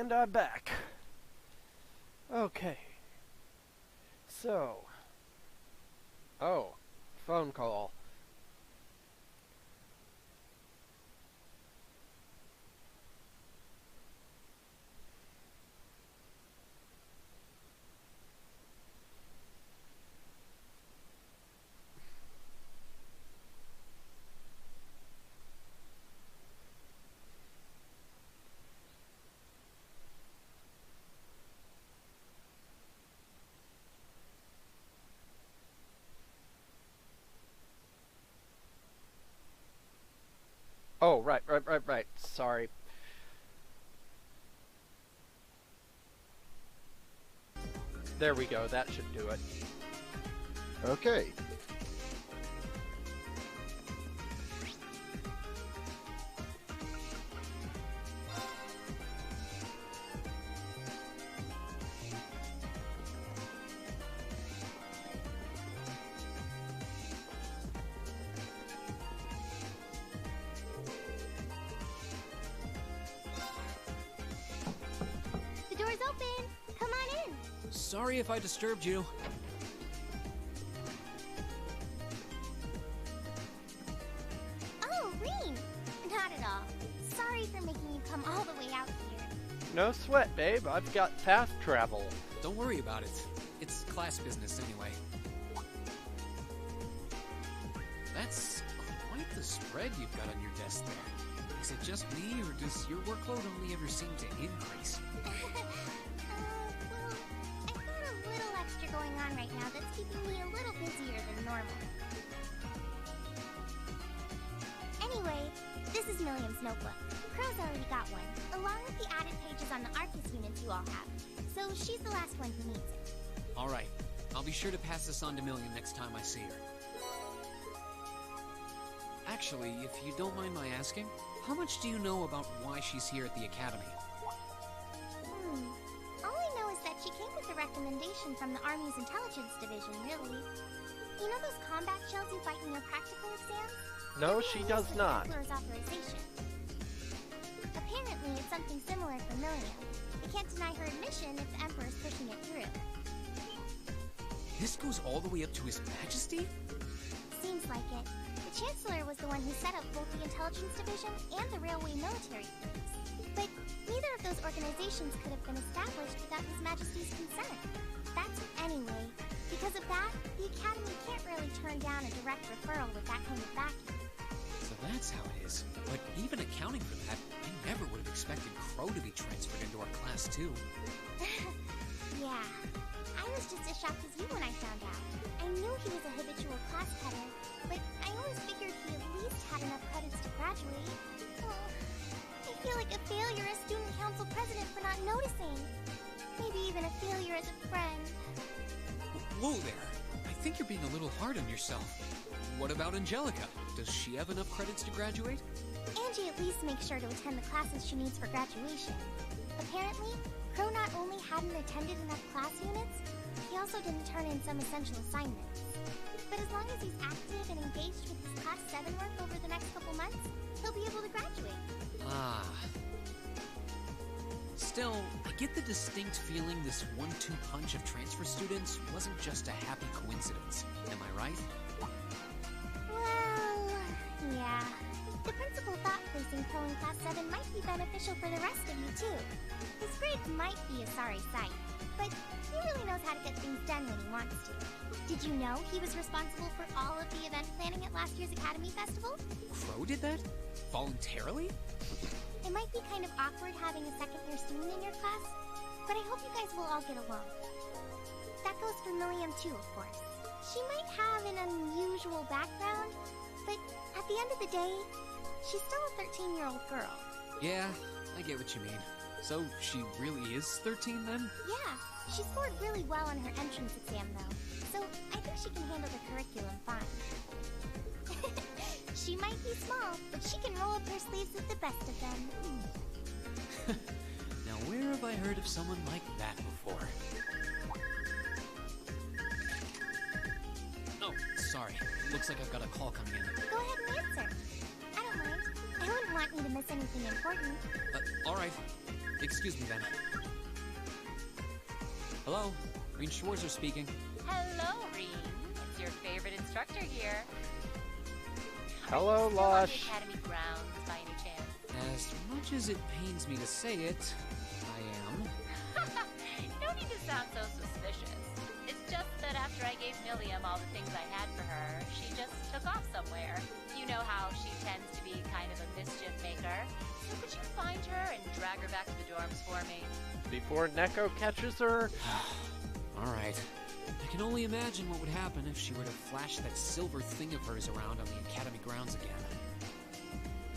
And I'm back. Okay. So. Oh. Phone call. Oh, right. Sorry. There we go. That should do it. Okay. The door's open. Come on in. Sorry if I disturbed you. Oh, Rean. Not at all. Sorry for making you come all the way out here. No sweat, babe. I've got fast travel. Don't worry about it. It's class business anyway. That's quite the spread you've got on your desk there. Is it just me, or does your workload only ever seem to increase? Well, I've got a little extra going on right now that's keeping me a little busier than normal. Anyway, this is Milliam's notebook. Crow's already got one, along with the added pages on the Arcus units you all have. So she's the last one who needs it. Alright, I'll be sure to pass this on to Milliam next time I see her. Actually, if you don't mind my asking, how much do you know about why she's here at the Academy? All I know is that she came with a recommendation from the Army's Intelligence Division, really. You know those combat shells you fight in your practical exams? No, she does not. The Emperor's authorization. Apparently, it's something similar for Milliam. I can't deny her admission if the Emperor's pushing it through. This goes all the way up to His Majesty? Seems like it. The Chancellor was the one who set up both the Intelligence Division and the Railway Military Police. But neither of those organizations could have been established without His Majesty's consent. That's anyway. Because of that, the Academy can't really turn down a direct referral with that kind of backing. So that's how it is. But even accounting for that, I never would have expected Crow to be transferred into our class too. Yeah. I was just as shocked as you when I found out. I knew he was a habitual class cutter, but I always figured he at least had enough credits to graduate. Oh, I feel like a failure as student council president for not noticing. Maybe even a failure as a friend. Whoa there! I think you're being a little hard on yourself. What about Angelica? Does she have enough credits to graduate? Angie at least makes sure to attend the classes she needs for graduation. Apparently, Crow not only hadn't attended enough class units, he also didn't turn in some essential assignments. But as long as he's active and engaged with his Class 7 work over the next couple months, he'll be able to graduate. Ah. Still, I get the distinct feeling this 1-2 punch of transfer students wasn't just a happy coincidence. Am I right? Well, yeah. The principal thought placing Crow in Class 7 might be beneficial for the rest of you, too. His grades might be a sorry sight, but he really knows how to get things done when he wants to. Did you know he was responsible for all of the event planning at last year's Academy Festival? Crow did that? Voluntarily? It might be kind of awkward having a second-year student in your class, but I hope you guys will all get along. That goes for Milliam, too, of course. She might have an unusual background, but at the end of the day, she's still a 13-year-old girl. Yeah, I get what you mean. So, she really is 13 then? Yeah, she scored really well on her entrance exam, though, so I think she can handle the curriculum fine. She might be small, but she can roll up her sleeves with the best of them. Now, where have I heard of someone like that before? Oh, sorry. Looks like I've got a call coming in. Go ahead and answer. I don't mind. I wouldn't want you to miss anything important. Alright. Excuse me, then. Hello? Green Schwarzer speaking. Hello, Reen. It's your favorite instructor here. Hello, Are you Lush. still on the Academy grounds, by any chance? As much as it pains me to say it, I am. No need to sound so suspicious. It's just that after I gave Milliam all the things I had for her, she just took off somewhere. You know how she tends to be kind of a mischief maker. So could you find her and drag her back to the dorms for me? Before Neko catches her? Alright. I can only imagine what would happen if she were to flash that silver thing of hers around on the Academy grounds again.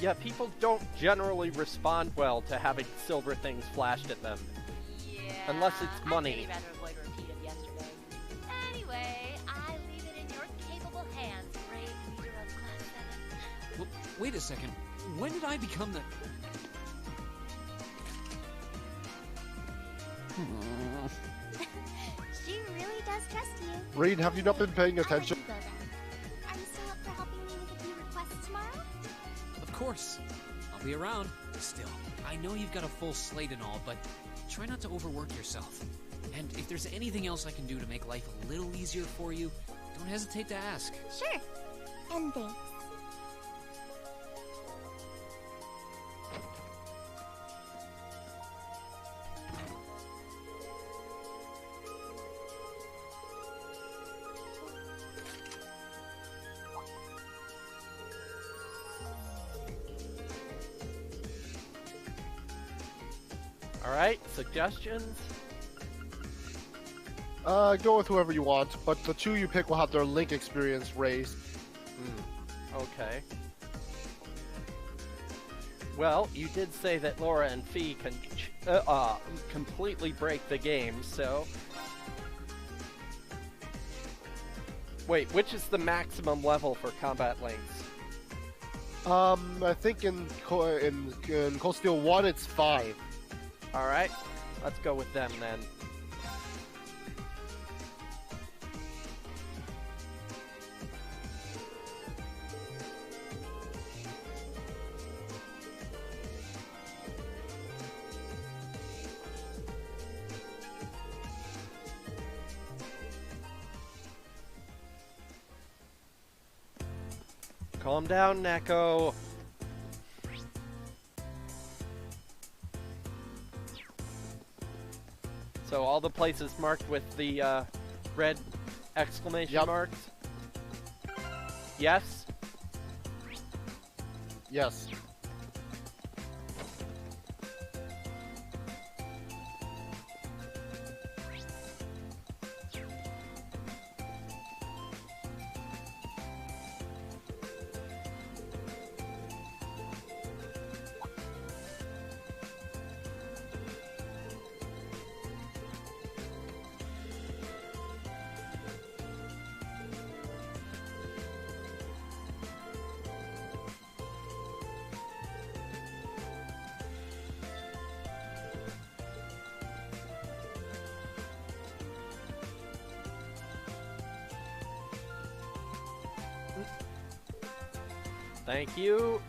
Yeah, people don't generally respond well to having silver things flashed at them. Yeah. Unless it's money. I'd really rather avoid a repeat of yesterday. Anyway, I leave it in your capable hands, brave leader of Class 7. Well, wait a second. When did I become the... She really does trust you. Reed, have you not been paying I'll let attention? you go then. Are you still up for helping me with a few requests tomorrow? Of course. I'll be around. Still, I know you've got a full slate and all, but try not to overwork yourself. And if there's anything else I can do to make life a little easier for you, don't hesitate to ask. Sure. And thanks. Alright, suggestions? Go with whoever you want, but the two you pick will have their Link experience raised. Okay. Well, you did say that Laura and Fee can completely break the game, so... Wait, which is the maximum level for combat links? I think in Cold Steel 1 it's 5. Alright, let's go with them then. Calm down, Neko. So all the places marked with the red exclamation marks? Yes? Yes. Thank you.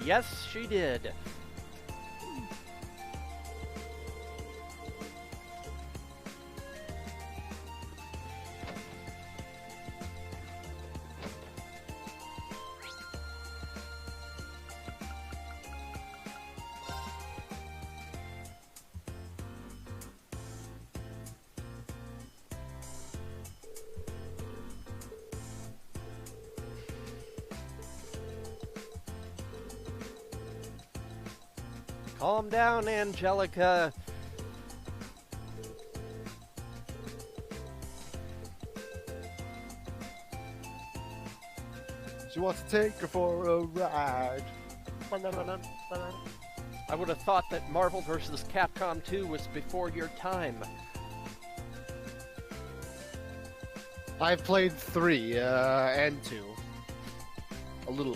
Yes, she did. Calm down, Angelica. She wants to take her for a ride. I would have thought that Marvel vs. Capcom 2 was before your time. I've played 3 and 2. A little.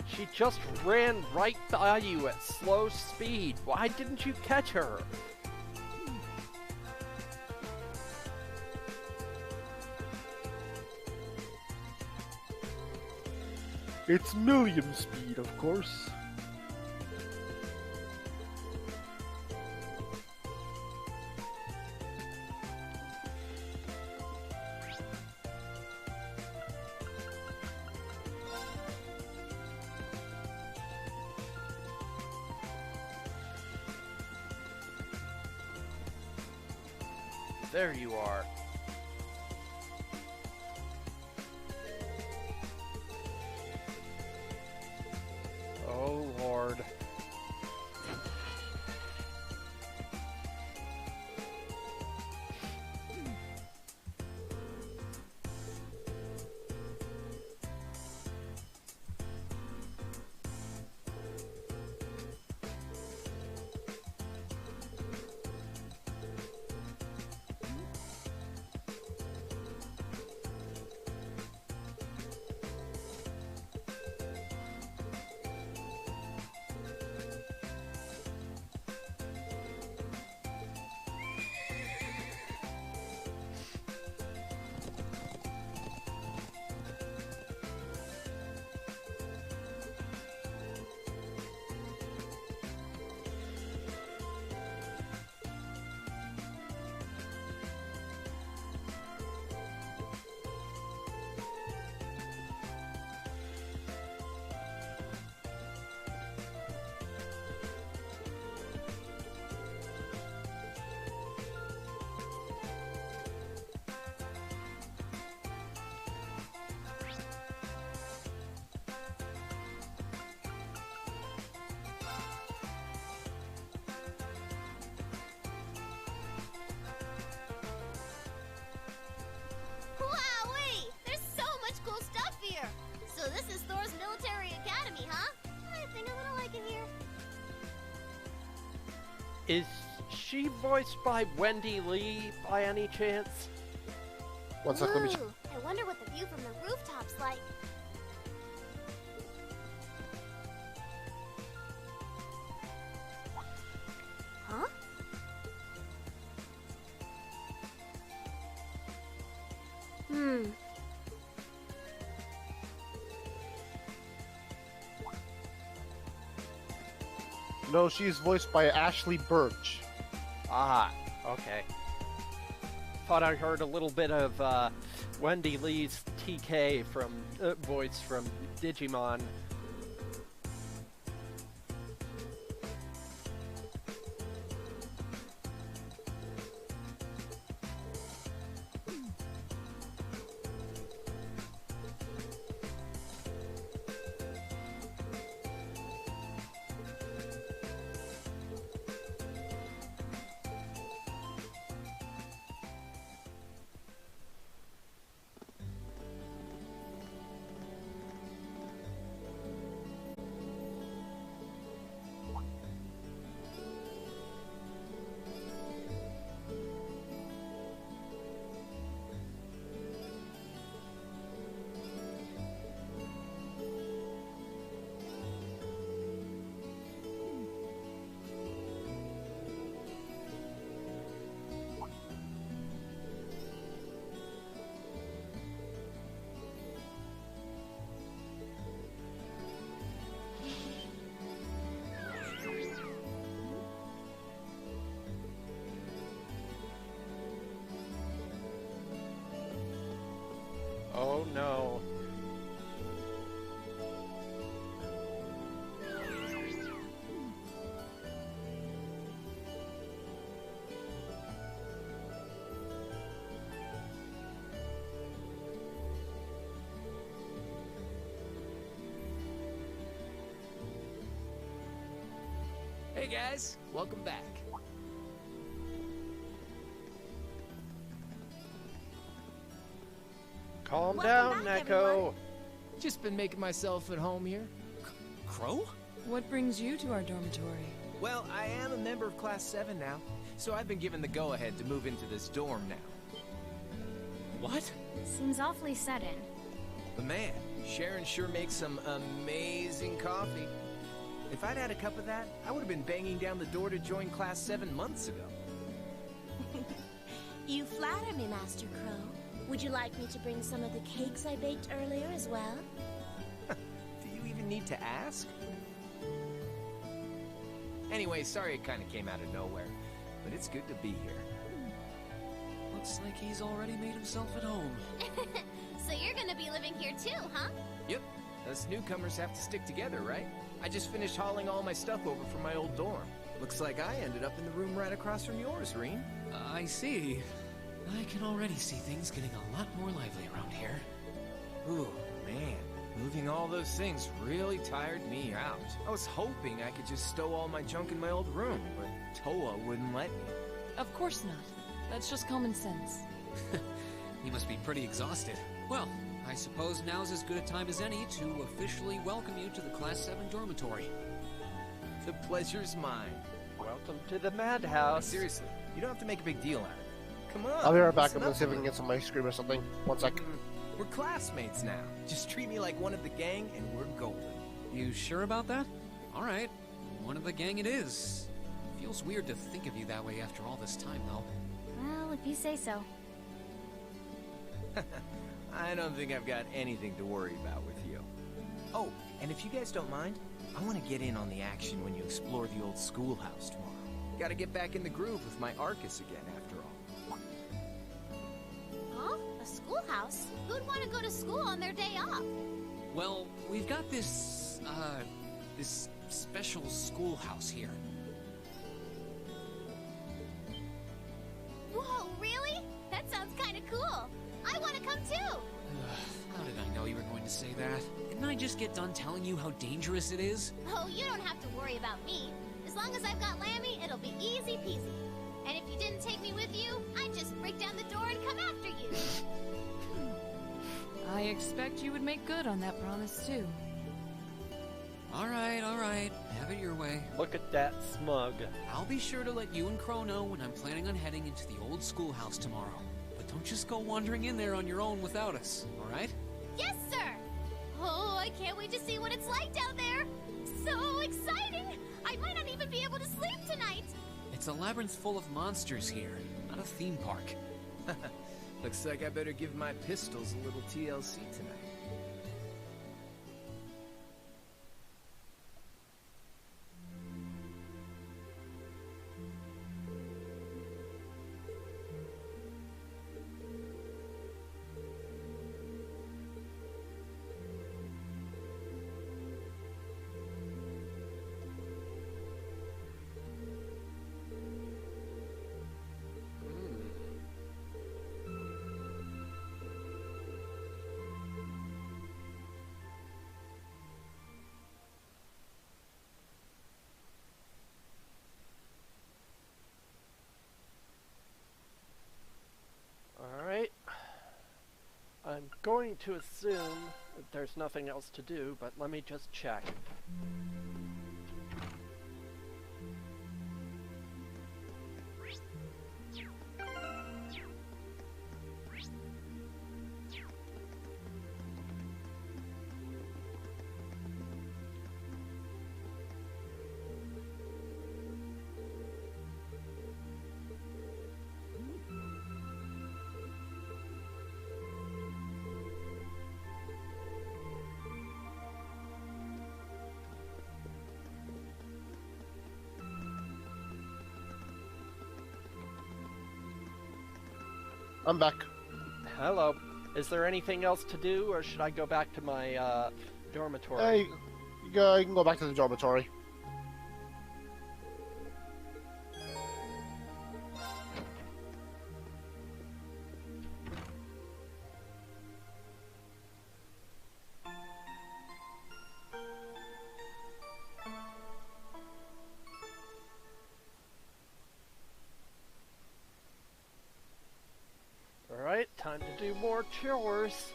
She just ran right by you at slow speed. Why didn't you catch her? It's million speed, of course. There you are. Oh, Lord. Wowee! There's so much cool stuff here! So this is Thor's military academy, huh? I think I'm gonna like it here. Is she voiced by Wendy Lee by any chance? One sec, let me check. Ooh, I wonder what the view from the rooftop's like. Huh? Hmm. No, she's voiced by Ashley Birch. Ah, okay. Thought I heard a little bit of Wendy Lee's TK from voice from Digimon. Oh no. Hey guys, welcome back. Calm Welcome down, back, Neko. everyone. Just been making myself at home here. Crow? What brings you to our dormitory? Well, I am a member of Class 7 now, so I've been given the go-ahead to move into this dorm now. What? Seems awfully sudden. But man, Sharon sure makes some amazing coffee. If I'd had a cup of that, I would have been banging down the door to join Class 7 months ago. You flatter me, Master Crow. Would you like me to bring some of the cakes I baked earlier as well? Do you even need to ask? Anyway, sorry it kind of came out of nowhere, but it's good to be here. Looks like he's already made himself at home. So you're gonna be living here too, huh? Yep, us newcomers have to stick together, right? I just finished hauling all my stuff over from my old dorm. Looks like I ended up in the room right across from yours, Reen. I see. I can already see things getting a lot more lively around here. Ooh, man. Moving all those things really tired me out. I was hoping I could just stow all my junk in my old room, but Toa wouldn't let me. Of course not. That's just common sense. You must be pretty exhausted. Well, I suppose now's as good a time as any to officially welcome you to the Class 7 dormitory. The pleasure's mine. Welcome to the madhouse. Seriously, you don't have to make a big deal out of it. Come on. I'll be right back. I'm listen gonna up see if a I can little. get some ice cream or something. One sec. We're classmates now. Just treat me like one of the gang and we're golden. You sure about that? All right, one of the gang it is. Feels weird to think of you that way after all this time, though. Well, if you say so. I don't think I've got anything to worry about with you. Oh, and if you guys don't mind, I want to get in on the action when you explore the old schoolhouse tomorrow. Gotta get back in the groove with my Arcus again, after all. Huh? A schoolhouse? Who'd want to go to school on their day off? Well, we've got this special schoolhouse here. Whoa, really? That sounds kind of cool. I want to come too. How did I know you were going to say that? Didn't I just get done telling you how dangerous it is? Oh, you don't have to worry about me. As long as I've got Lammy, it'll be easy peasy. And if you didn't take me with you, I'd just break down the door and come after you. I expect you would make good on that promise, too. All right. Have it your way. Look at that smug. I'll be sure to let you and Crow know when I'm planning on heading into the old schoolhouse tomorrow. But don't just go wandering in there on your own without us, all right? Yes, sir! Oh, I can't wait to see what it's like down there! So exciting! I might not even be able to sleep tonight! It's a labyrinth full of monsters here, not a theme park. Looks like I better give my pistols a little TLC tonight. Alright. I'm going to assume that there's nothing else to do, but let me just check. I'm back. Hello. Is there anything else to do, or should I go back to my dormitory? Hey, you can go back to the dormitory. Time to do more chores.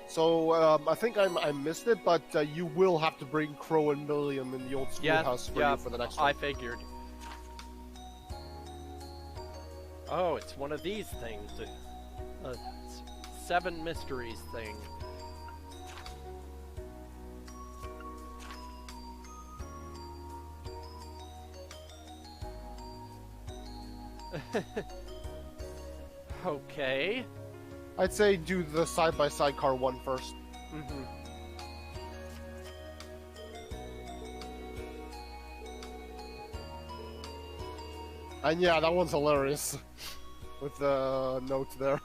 So, I think I missed it, but you will have to bring Crow and Milliam in the old schoolhouse for you for the next one. I figured. Oh, it's one of these things. 7 mysteries thing. Okay. I'd say do the side-by-side car one first. Mm-hmm. And yeah, that one's hilarious. With the notes there.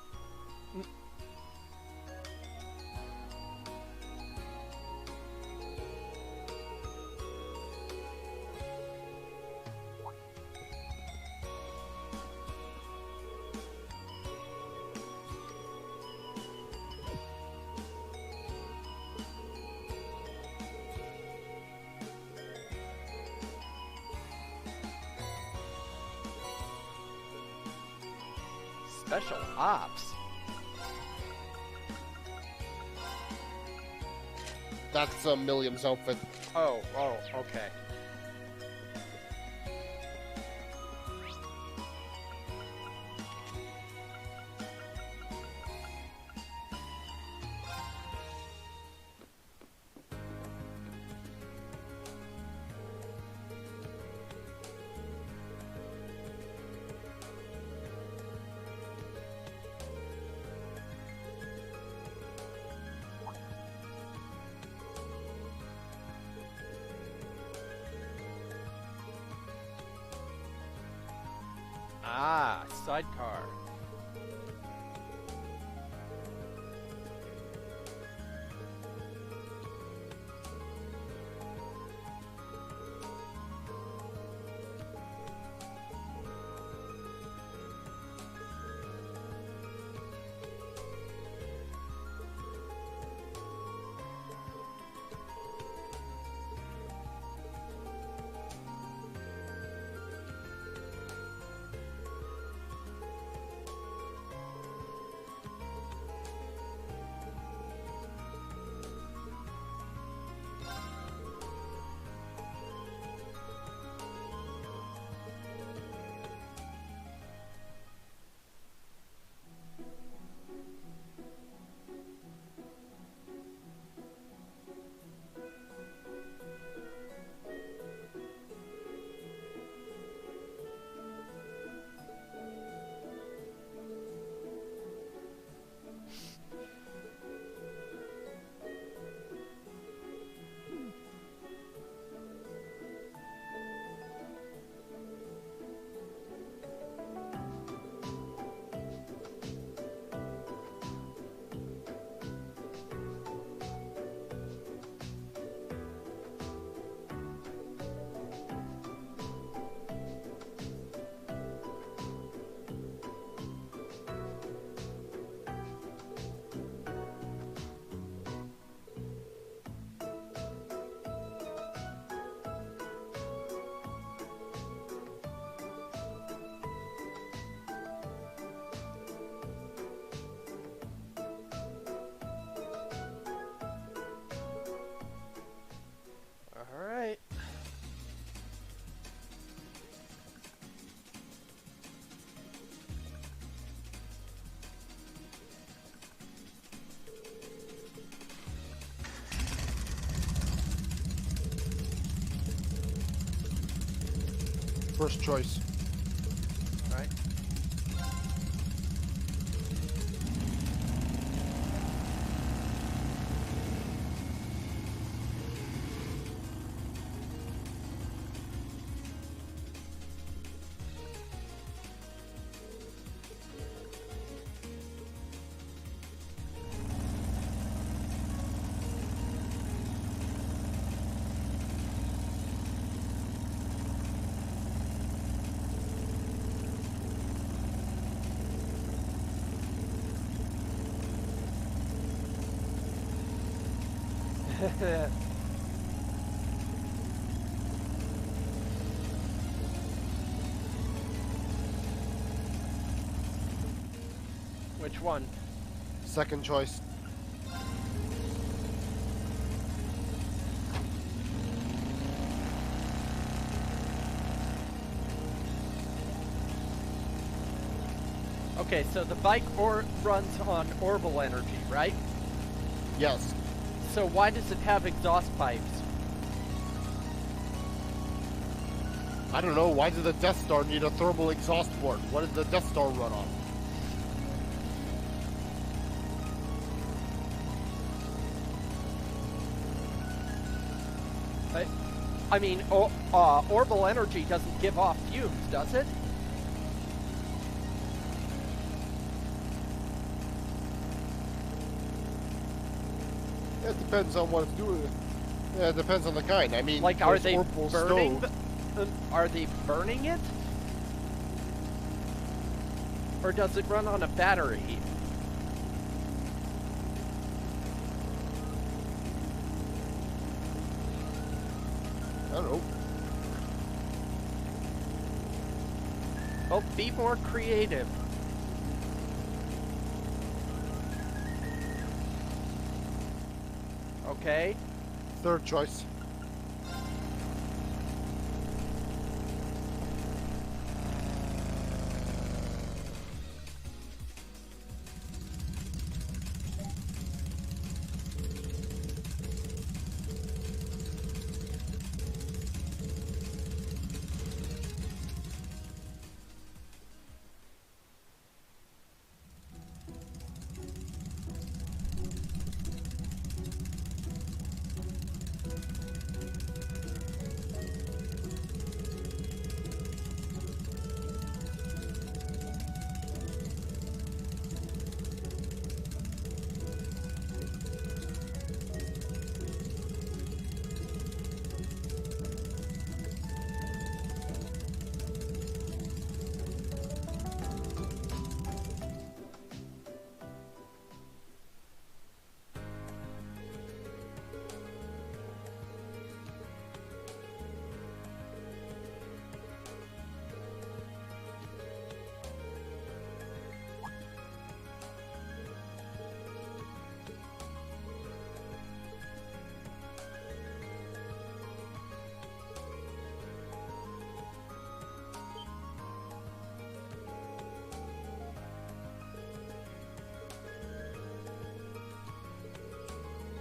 Special ops. That's Milliam's outfit. Oh, okay. Ah, sidecar. Alright. First choice. Alright. Which one? Second choice. Okay, so the bike runs on orbital energy, right? Yes. So why does it have exhaust pipes? I don't know. Why did the Death Star need a thermal exhaust port? What did the Death Star run on? I mean, orbital energy doesn't give off fumes, does it? It depends on what it's doing. Yeah, it depends on the kind. I mean, like, are they burning? Are they burning it? Or does it run on a battery? I don't know. Oh, be more creative. Okay. Third choice.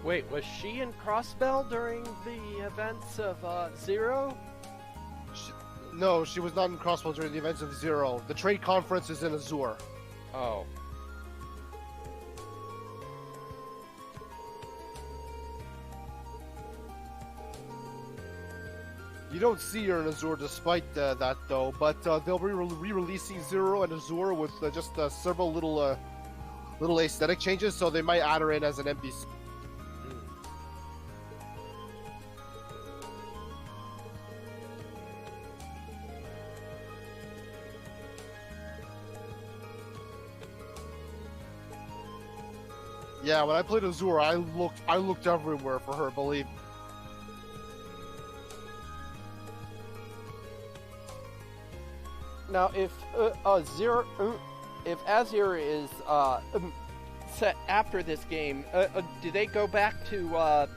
Wait, was she in Crossbell during the events of Zero? No, she was not in Crossbell during the events of Zero. The trade conference is in Azure. Oh. You don't see her in Azure despite that, though. But they'll be re-releasing Zero and Azure with just several little aesthetic changes, so they might add her in as an NPC. Yeah, when I played Azure, I looked everywhere for her, believe me. Now, if if Azure is set after this game, do they go back to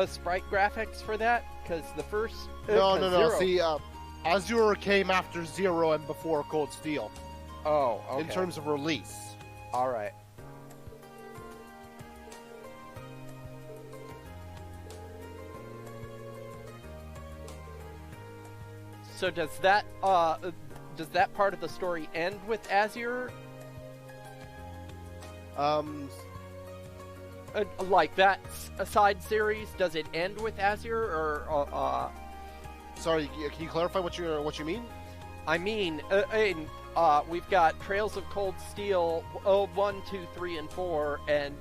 sprite graphics for that? Because the first no. Zero... See, Azure came after Zero and before Cold Steel. Oh, okay. In terms of release. All right. So does that part of the story end with Azure? Like that side series, does it end with Azure or? Sorry, can you clarify what you mean? I mean, we've got Trails of Cold Steel 1, 2, 3, and 4, and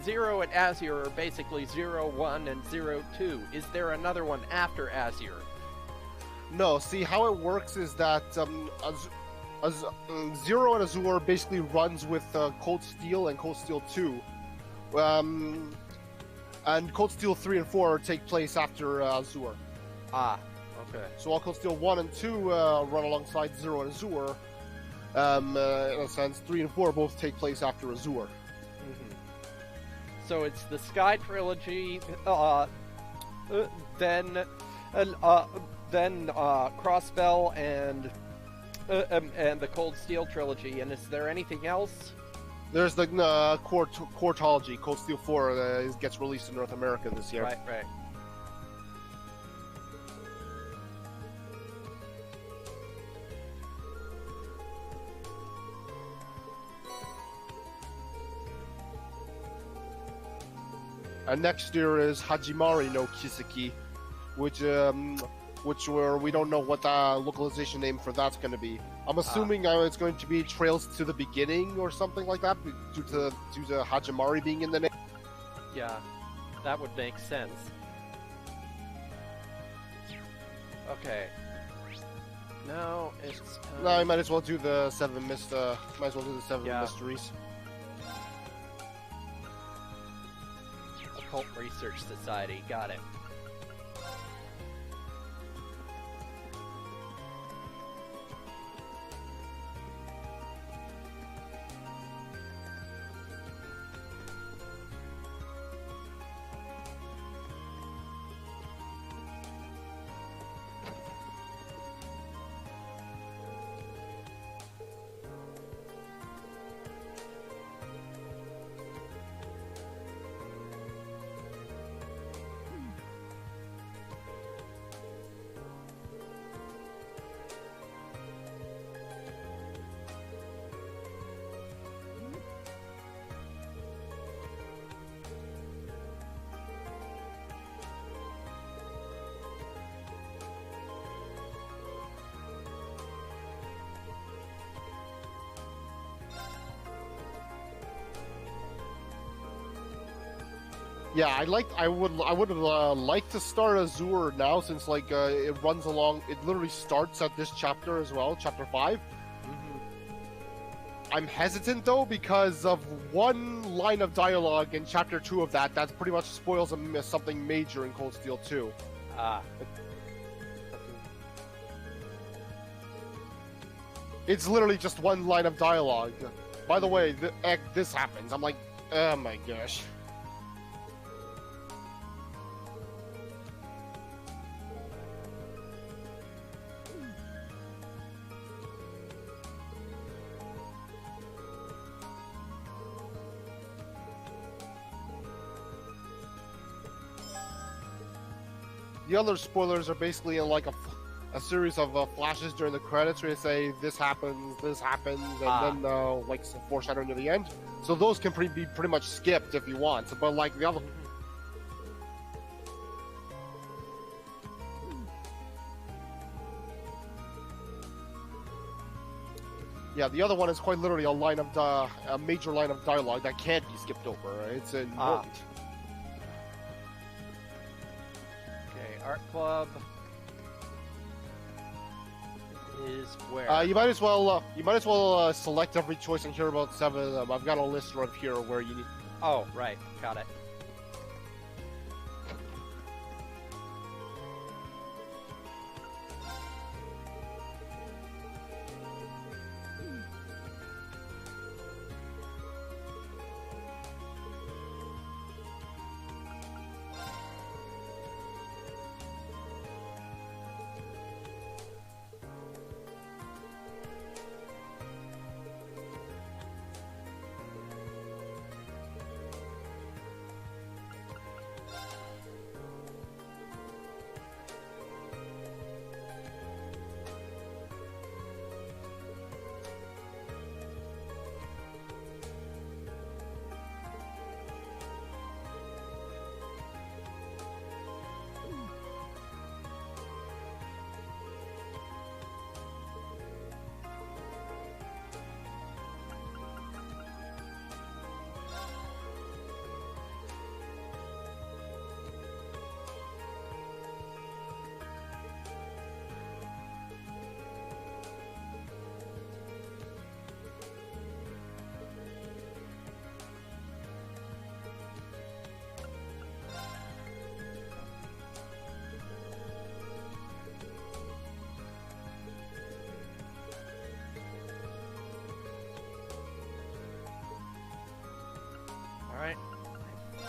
Zero and Azure are basically 0, 1, and 0, 2. Is there another one after Azure? No, see, how it works is that Zero and Azure basically runs with Cold Steel and Cold Steel 2. And Cold Steel 3 and 4 take place after Azure. Ah, okay. So while Cold Steel 1 and 2 run alongside 0 and Azure, in a sense, 3 and 4 both take place after Azure. Mm-hmm. So it's the Sky trilogy, then Crossbell and the Cold Steel trilogy. And is there anything else? There's the Quartology. Cold Steel 4 gets released in North America this year. Right. And next year is Hajimari no Kiseki, which we don't know what the localization name for that's going to be. I'm assuming it's going to be Trails to the Beginning or something like that, due to Hajimari being in the name. Yeah, that would make sense. Okay. Now it's time. No, I might as well do the seven mysteries. Occult Research Society, got it. Yeah, I would like to start Azure now, since it runs along. It literally starts at this chapter as well, chapter 5. Mm-hmm. I'm hesitant though because of one line of dialogue in chapter 2 of that pretty much spoils something major in Cold Steel 2. It's literally just one line of dialogue. By the way, this happens. I'm like, oh my gosh. The other spoilers are basically in like a series of flashes during the credits where they say this happens, and then like some foreshadowing to the end. So those can be pretty much skipped if you want. But like the other, yeah, the other one is quite literally a major line of dialogue that can't be skipped over. It's important. Art Club is where? You might as well select every choice and hear about 7 of them. I've got a list right here where you need. Oh, right, got it.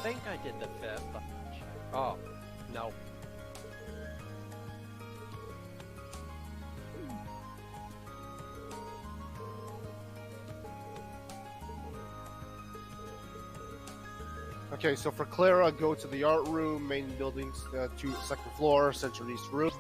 think I did the 5th. I'm not sure. Oh, no. Okay, so for Clara, go to the art room, main buildings, second floor, central east room.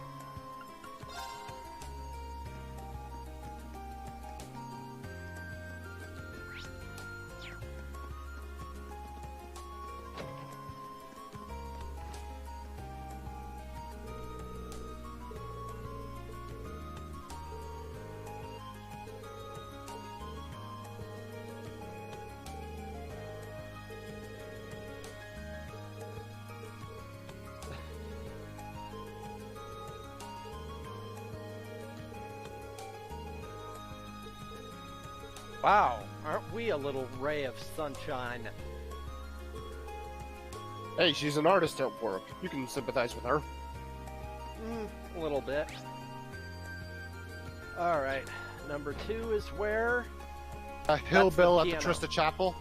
Wow, aren't we a little ray of sunshine? Hey, she's an artist at work. You can sympathize with her. A little bit. Alright, number 2 is where? Hillbill at the Trista Chapel.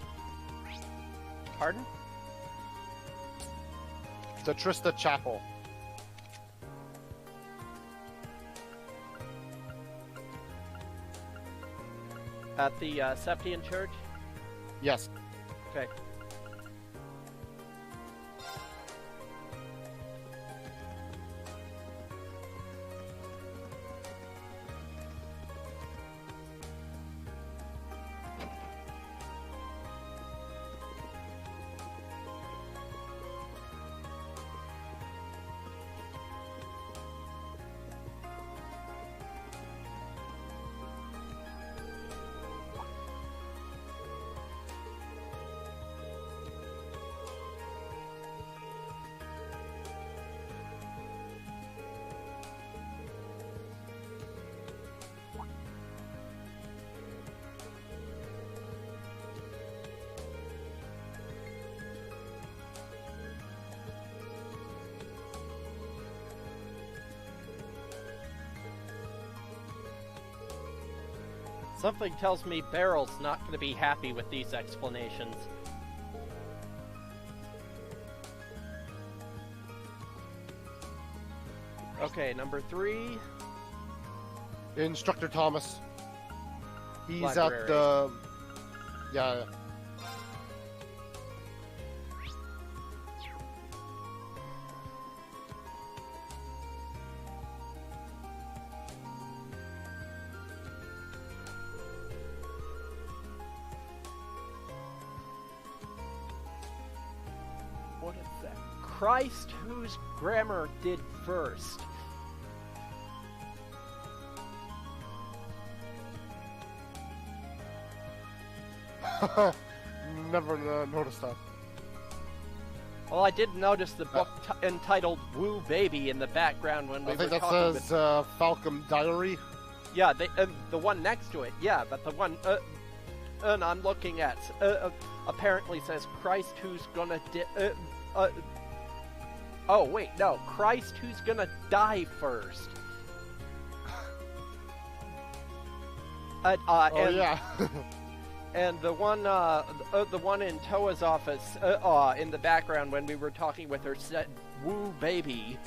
Pardon? The Trista Chapel. At the Septian Church? Yes. Okay. Something tells me Barrel's not going to be happy with these explanations. Okay, number 3. Instructor Thomas. He's Library. at the... Yeah. What is that? Christ, whose grammar did first? Never noticed that. Well, I did notice the book entitled Woo Baby in the background when we I think were that talking says with... Falcom Diary. Yeah, the one next to it, yeah, but the one and I'm looking at apparently says Christ who's gonna oh wait, no, Christ who's gonna die first. And, yeah. and the one in Toa's office in the background when we were talking with her said "Woo baby."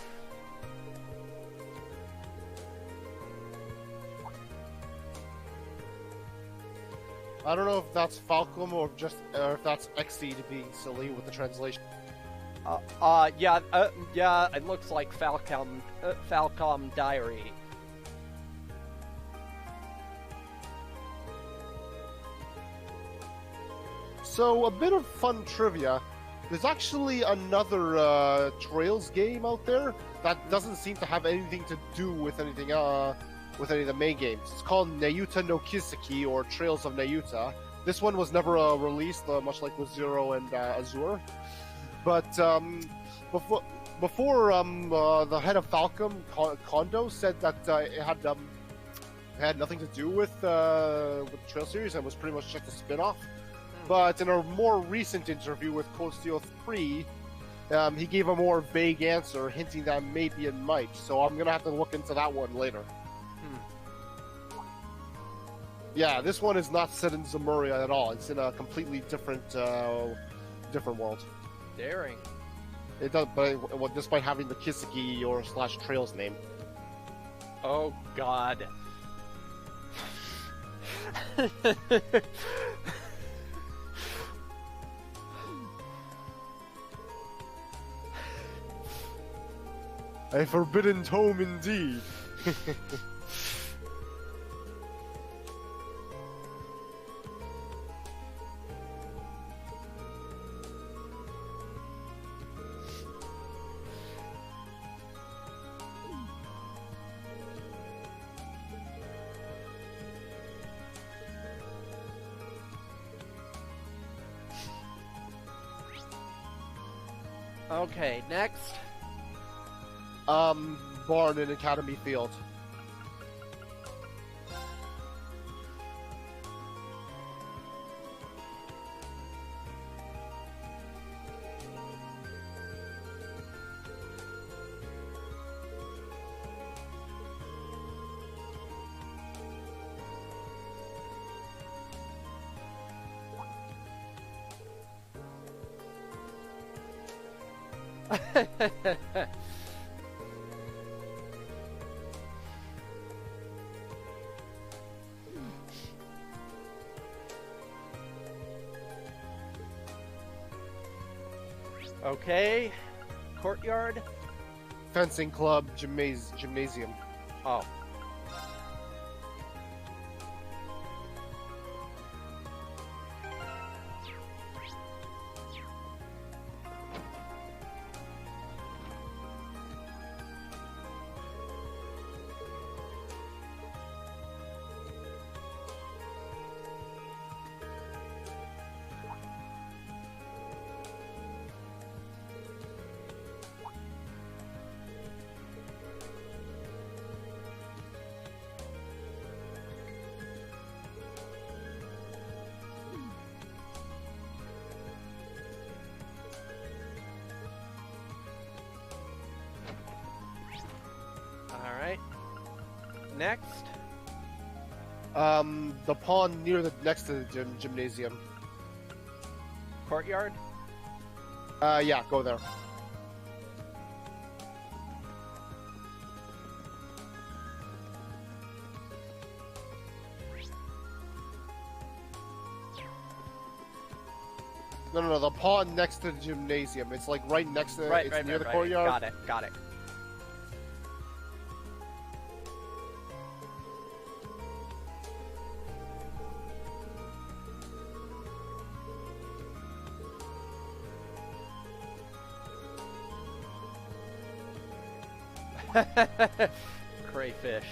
I don't know if that's Falcom or if that's Exceed being silly with the translation. Yeah, it looks like Falcom Diary. So, a bit of fun trivia. There's actually another Trails game out there that doesn't seem to have anything to do with anything with any of the main games. It's called Nayuta no Kiseki, or Trails of Nayuta. This one was never released, much like with Zero and Azure. But before the head of Falcom, Kondo, said that it had nothing to do with the Trail series and was pretty much just a spin-off. But in a more recent interview with Cold Steel 3, he gave a more vague answer, hinting that maybe it might. So I'm going to have to look into that one later. Yeah, this one is not set in Zemuria at all. It's in a completely different world. Daring. It does, but well, despite having the Kiseki or slash Trails name. Oh God. A forbidden tome indeed. Okay, next. Barn in Academy Field. Okay, courtyard. Fencing club, gymnasium. Oh. Alright. Next. The pond near the next to the gymnasium. Courtyard? Yeah, go there. No, the pond next to the gymnasium. It's like right next to Right, it's right, near right, the courtyard. Got it. Crayfish.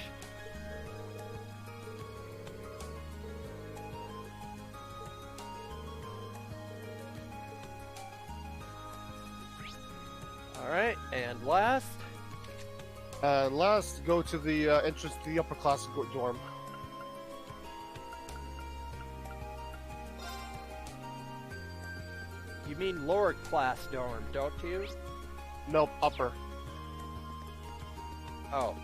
Alright, and last? Last, go to the entrance to the upper class dorm. You mean lower class dorm, don't you? Nope, upper. Oh.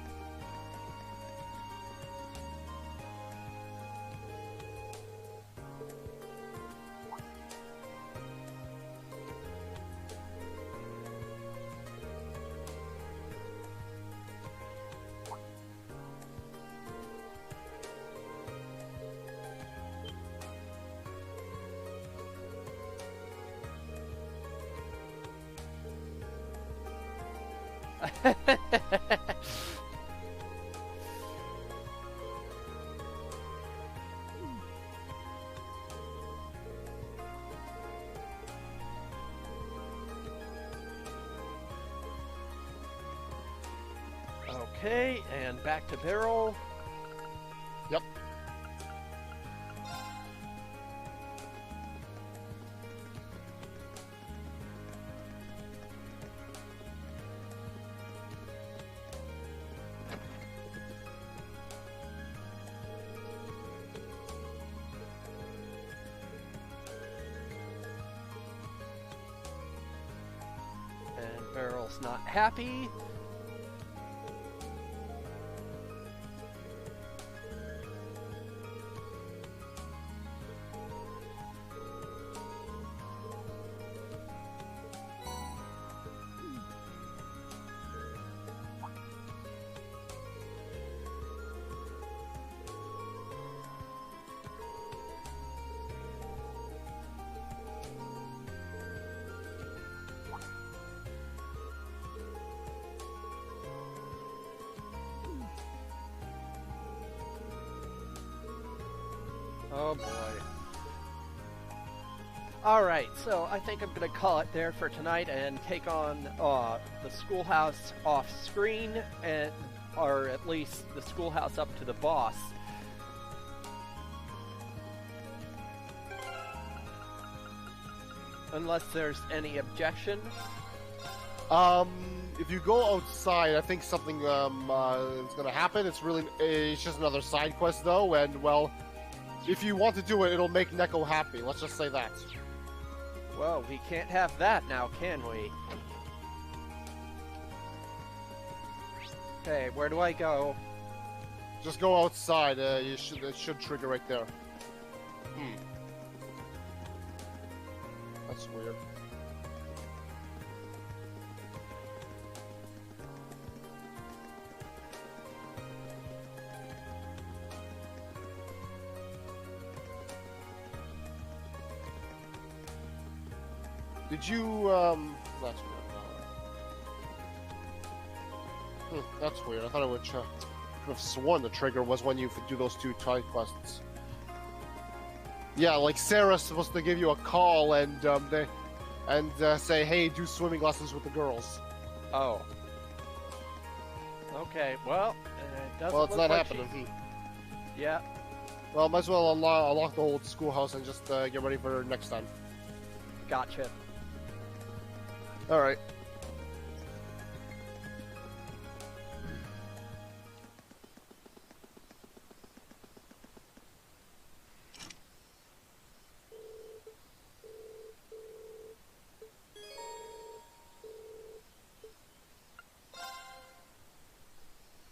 Okay, and back to barrel. Yep. And barrel's not happy. Oh boy. Alright, so I think I'm going to call it there for tonight and take on the schoolhouse off screen, and or at least the schoolhouse up to the boss. Unless there's any objection. If you go outside, I think something is gonna happen. It's just another side quest though, and well, if you want to do it, it'll make Neko happy. Let's just say that. Well, we can't have that now, can we? Okay, where do I go? Just go outside. It should trigger right there. That's weird. Did you, that's weird. That's weird. I thought I would could have sworn the trigger was when you do those two side quests. Yeah, like Sarah's supposed to give you a call and say, hey, do swimming lessons with the girls. Oh. Okay, well, it doesn't Well, it's look not like happening. Yeah. Well, might as well unlock the whole schoolhouse and just get ready for next time. Gotcha. Alright.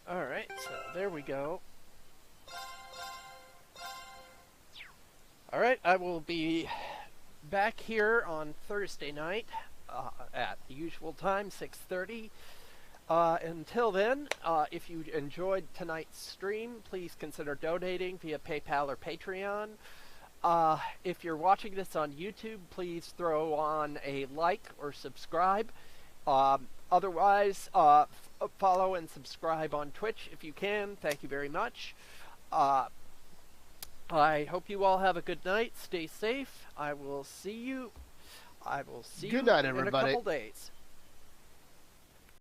Alright, so there we go. Alright, I will be back here on Thursday night at the usual time, 6:30. Until then, if you enjoyed tonight's stream, please consider donating via PayPal or Patreon. If you're watching this on YouTube, please throw on a like or subscribe. Otherwise, follow and subscribe on Twitch if you can. Thank you very much. I hope you all have a good night. Stay safe. I will see you. Good night, in a everybody. couple days.